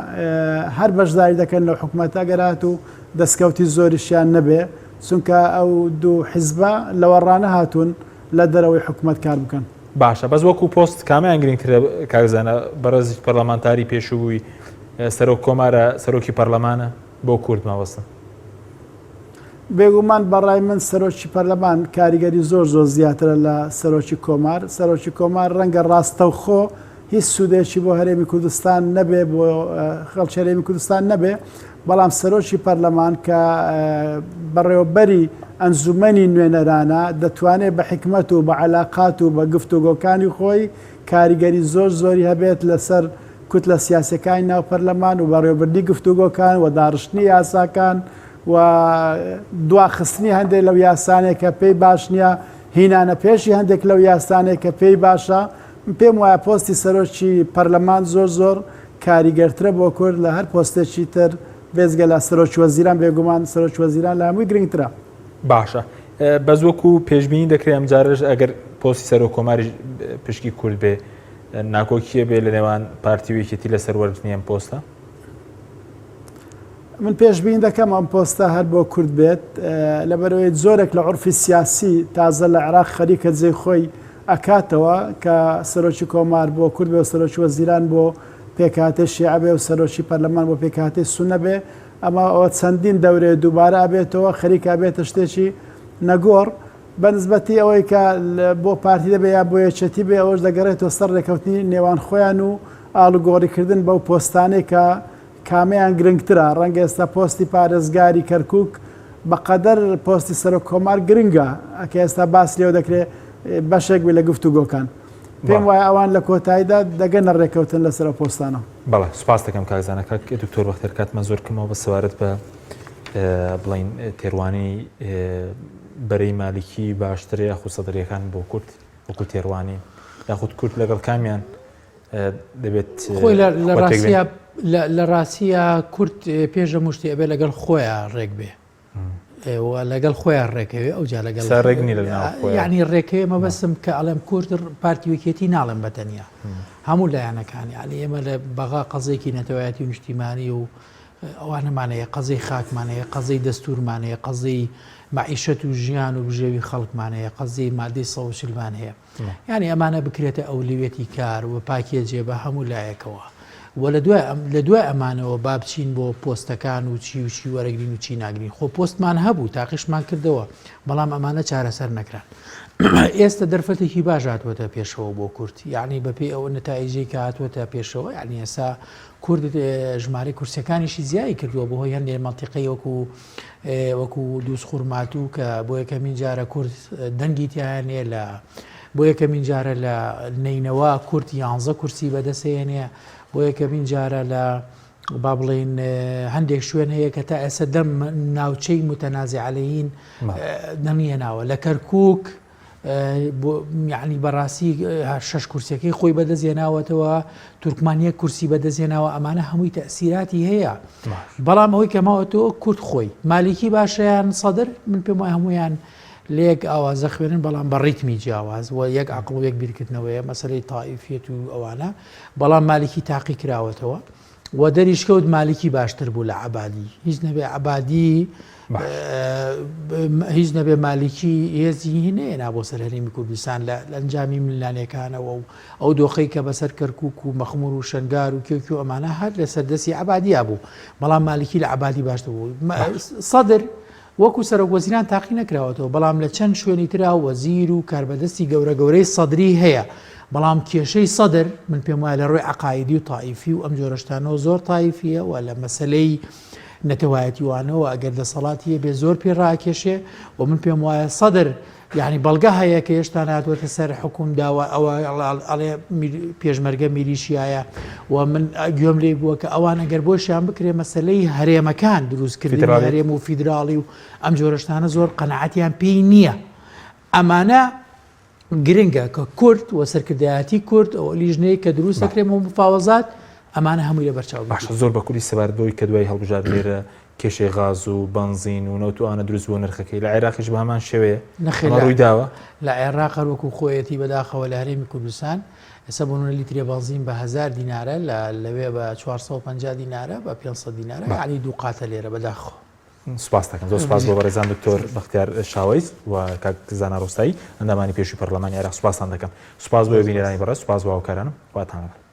هەر بەشداری دەکەن لەو حکوومەتە گەرات و دەستکەوتی زۆریشیان نەبێ چونکە ئەو دوو حیزبە لەوە ڕانە هاتوون لە دەرەوەی حکوومەت کار بکەن. باشە بەس وەکو پۆست کامیان گرنگترە کاکزانە بەڕێزی پەرلەمانتاری پێشووی سەرۆک کۆمارە سەرۆکی پەرلەمانە بۆ کورد ماوەستە. بێگومان بەڕای من سەرۆکی پەرلەمان کاریگەری زۆر زیاترە لە سەرۆکی کۆمار. سەرۆکی کۆمار ڕەنگە ڕاستەوخۆ هیچ سوودێکی بۆ هەرێمی کوردستان نەبێ، بۆ خەڵکی هەرێمی کوردستان نەبێ، بەڵام سەرۆکی پەرلەمان کە بەڕێوەبەری ئەنجومەنی نوێنەرانە دەتوانێت بە حکمت و بە عەلاقات و بە گفتوگۆکانی خۆی کاریگەری زۆری هەبێت لەسەر کوت لە سیاسەکانی ناو پەرلەمان و بەڕێوەبردنی گفتوگۆکان و داڕشتنی یاساکان و دواخستنی هەندێک لەو یاسانێک کە پێی باش نییە، هینانە پێشی هەندێک لەو یاسانێک کە پێی باشە. پێم وایە پۆستی سەرۆکی پەرلەمان زۆر کاریگەرترە بۆ کورد لە هەر پۆستێکی تر بێزگە لە سەرۆکی وەزیران. بێگومان سەرۆکی وەزیران لە هەمووی گرنگترە. باشە بەز وەکو پێشبینی دەکرێت ئەم جارش ئەگەر پۆستی سەرۆک کۆماری پشکی کورد بێ ناکۆکیە بێ لە نێوان پارتی و یەکێتی لەسەر وەرگرتنی ئەم پۆستە؟ من پێشبین دەکەم ئەم پۆستە هەر بۆ کورد بێت، لەبەرەوەی زۆرێک لە عورفی سیاسی تازە لە عێراق خەریکە جێی خۆی ئەکاتەوە کە سەرۆکی کۆمار بۆ کورد بێ و سەرۆکی وەزیران بۆ پێکهاتێ شیعە بێ و سەرۆکی پەرلەمان بۆ پێکهاتێ سونە بێ. ئەمە ئەوە چەندین دەورێ دووبارە ئەبێتەوە خەریکا بێتە شتێکی نەگۆڕ بە نسبەتی ئەوەی کە بۆ پارتی دەبێ یا بۆ یەکێتی بێ، ئەوەش دەگەڕێتەوە سەر ڕێکەوتنی نێوان خۆیان و ئاڵوگۆڕیکردن بەو پۆستانەی کە کامیان گرنگترە. ڕەنگە ئێستا پۆستی پارێزگاری کەرکووک بەقەدەر پۆستی سەرۆک کۆمار گرنگە ئەکە ئێستا باس لێو دەکرێت بەشێک بێ لە گفتوگۆکان. پێم وایە ئەوان لە کۆتاییدا دەگەنە ڕێکەوتن لەسەر پۆستانە. بەڵێ سوپاس دەکەم کاکزانەکە دکتۆر بەختیار کاتمان زۆر کەمەوە بە سەوارەت بە بڵین تێڕوانی بەرەی مالیکی باشترە یاخود سەدرریەکان بۆ کورد وەکو تێڕوانی یاخود کورد لەگەڵ کامیان دەبێت خۆی لە ڕاستیە کورد پێش لە مشتی ئەبێ لەگەڵ خۆیان ڕێک بێ لەگەڵ خۆیان ڕێکەوێ ئەوجا لەگەڵ ڕێگنی لە یعنی ڕێکەوێ مەبەستم کە ئەڵێم کورد پارتی وەکێتی ناڵێم بەتەنیا هەموو لایەنەکانی علی ئێمە لە بەغا قەزێکی نەتەوایەتی و نیشتیمانی و ئەوانەمانەیە قەزەی خاکمانەیە قەزەی دەستورمانەیە قەزەی معیشەت و ژیان و بژێوی خەڵکمانەیە قەزەی مادەی سەوشلمان هەیە یعنی ئەمانە بکرێتە ئەولوێتی کار و پاکێجێ بە هەموو لایەکەوە و لە دوای ئەمانەوە با بچین بۆ پۆستەکان و چی وشی وەرەگرین و چی ناگرین خۆ پۆستمان هەبوو تاقیشمان کردەوە بەڵام ئەمانە چارەسەر نەکران ئێستا دەرفەتێکی باش هاتووەتە پێشەوە بۆ کورد یعنی بەپێی ئەو نەتایجەی کە هاتووەتە پێشەوە یعنی ئێستا کورد ژمارە کورسەکانیشی زیایی کردووە بۆ هۆی هەندێک مەنتیقەی وەکو دووسخورماتوو کە بۆ یەکەمین جارە کورد دەنگی تیانێ لە بۆ یەکەمین جارە لە نینەوە کورد 11 کورسی بەدەستێنێ بۆ یەکەمین جارە لە با بڵێن هەندێک شوێن هەیە کە تا ئێستا دەم ناوچەی متەنازع عەلەیین دەمێناوە لە کەرکووک یعنی بەڕاستی 6 کورسەکەی خۆی بەدەستێناوەتەوە تورکمانیە کورسی بەدەستێناوە ئەمانە هەمووی تەسیراتی هەیە بەڵام ئەوەی کەماوەتەوە کورد خۆی مالیکی باشیان سەدر من پێم وایە هەمویان لێک ئاوازە خوێنن بەڵام بە ڕیتمی جیاواز و یەک عەقڵ و یەک بیرکردنەوەیە مەسەلەی تائیفیەت و ئەوانە بەڵام مالیکی تاقی کراوەتەوە و دەریشکەوت مالیکی باشتر بوو لە عەبادی هیچ نەبێ عەبادی هیچ نەبێ مالیکی هێزی هینەیەنا بۆ سەر هەرێمی کوردستان لە ئەنجامی ملانەکانەوە و ئەو دۆخەی کە بەسەر کەرکووک و مەخمور و شەنگار و کێوکی و ئەمانە هەر لە سەردەستی عەبادیا بوو بەڵام مالیکی لە عەبادی باشتر بوو سەدر وەکو سەرۆک وەزیران تاقی نەکراوەتەوە بەڵام لە چەند شوێنی ترا وەزیر و کاربەدەستی گەورەی سەدری هەیە بەڵام کێشەی سەدر من پێم وایە لە ڕۆی عەقایدی و تائیفی و ئەم جۆرەشتانەوە زۆر تائیفیە و لە مەسەلەی نەتەوایەتیوانەوە ئەگەر لە سەڵاتیە بێ زۆر پێ ڕاکێشێ و من پێم وایە سەدر یعنی بەڵگە هەیە کە هێشتا ناتوەتە سەر حکوم داوە ئەوە ئەڵێ پێشمەرگە میلیشیایە و من گوێم لێ بووە کە ئەوان ئەگەر بۆشیان بکرێ مەسەلەی هەرێمەکان دروستکردنی هەرێم و فیدراڵی و ئەم جۆرەشتانە زۆر قەنەعەتیان پێی نییە ئەمانە گرنگە کە کورد و سەرکردایەتی کورد ئەو لیژنەیە کە دروست دەکرێت و مفاوەزات ئەمانە هەمووی لە بەرچاو باشە زۆر بە کوردی سەبارەتەوەی کە دوای هەڵبژار لێرە کێشەی غاز و بنزین و نەوتوانە دروست بووە نرخەکەی لە عێراقیش بە هەمان شێوەیە ڕووی داوە لە عێراق وەکو خۆیەتی بەداخەوە لە هەرێمی کوردستان ئێستا بۆنە لیترێ بنزین بە 1000 دینارە لەوێ بە 450 دینارە بە 500 دینارە یعنی دوو قاتە لێرە بەداخەوە سوپاس دەکەم زۆر سوپاس بۆ بەڕێزان دکتۆر بەختیار شاوەیز و کاک زانا ڕۆستایی ئەندامانی پێشووی پەرلەمانی عێراق سوپاسان دەکەم سوپاس بۆ بینێرانی بەڕێز سوپاس بۆ هاوکارانم خواتان لەگەڵ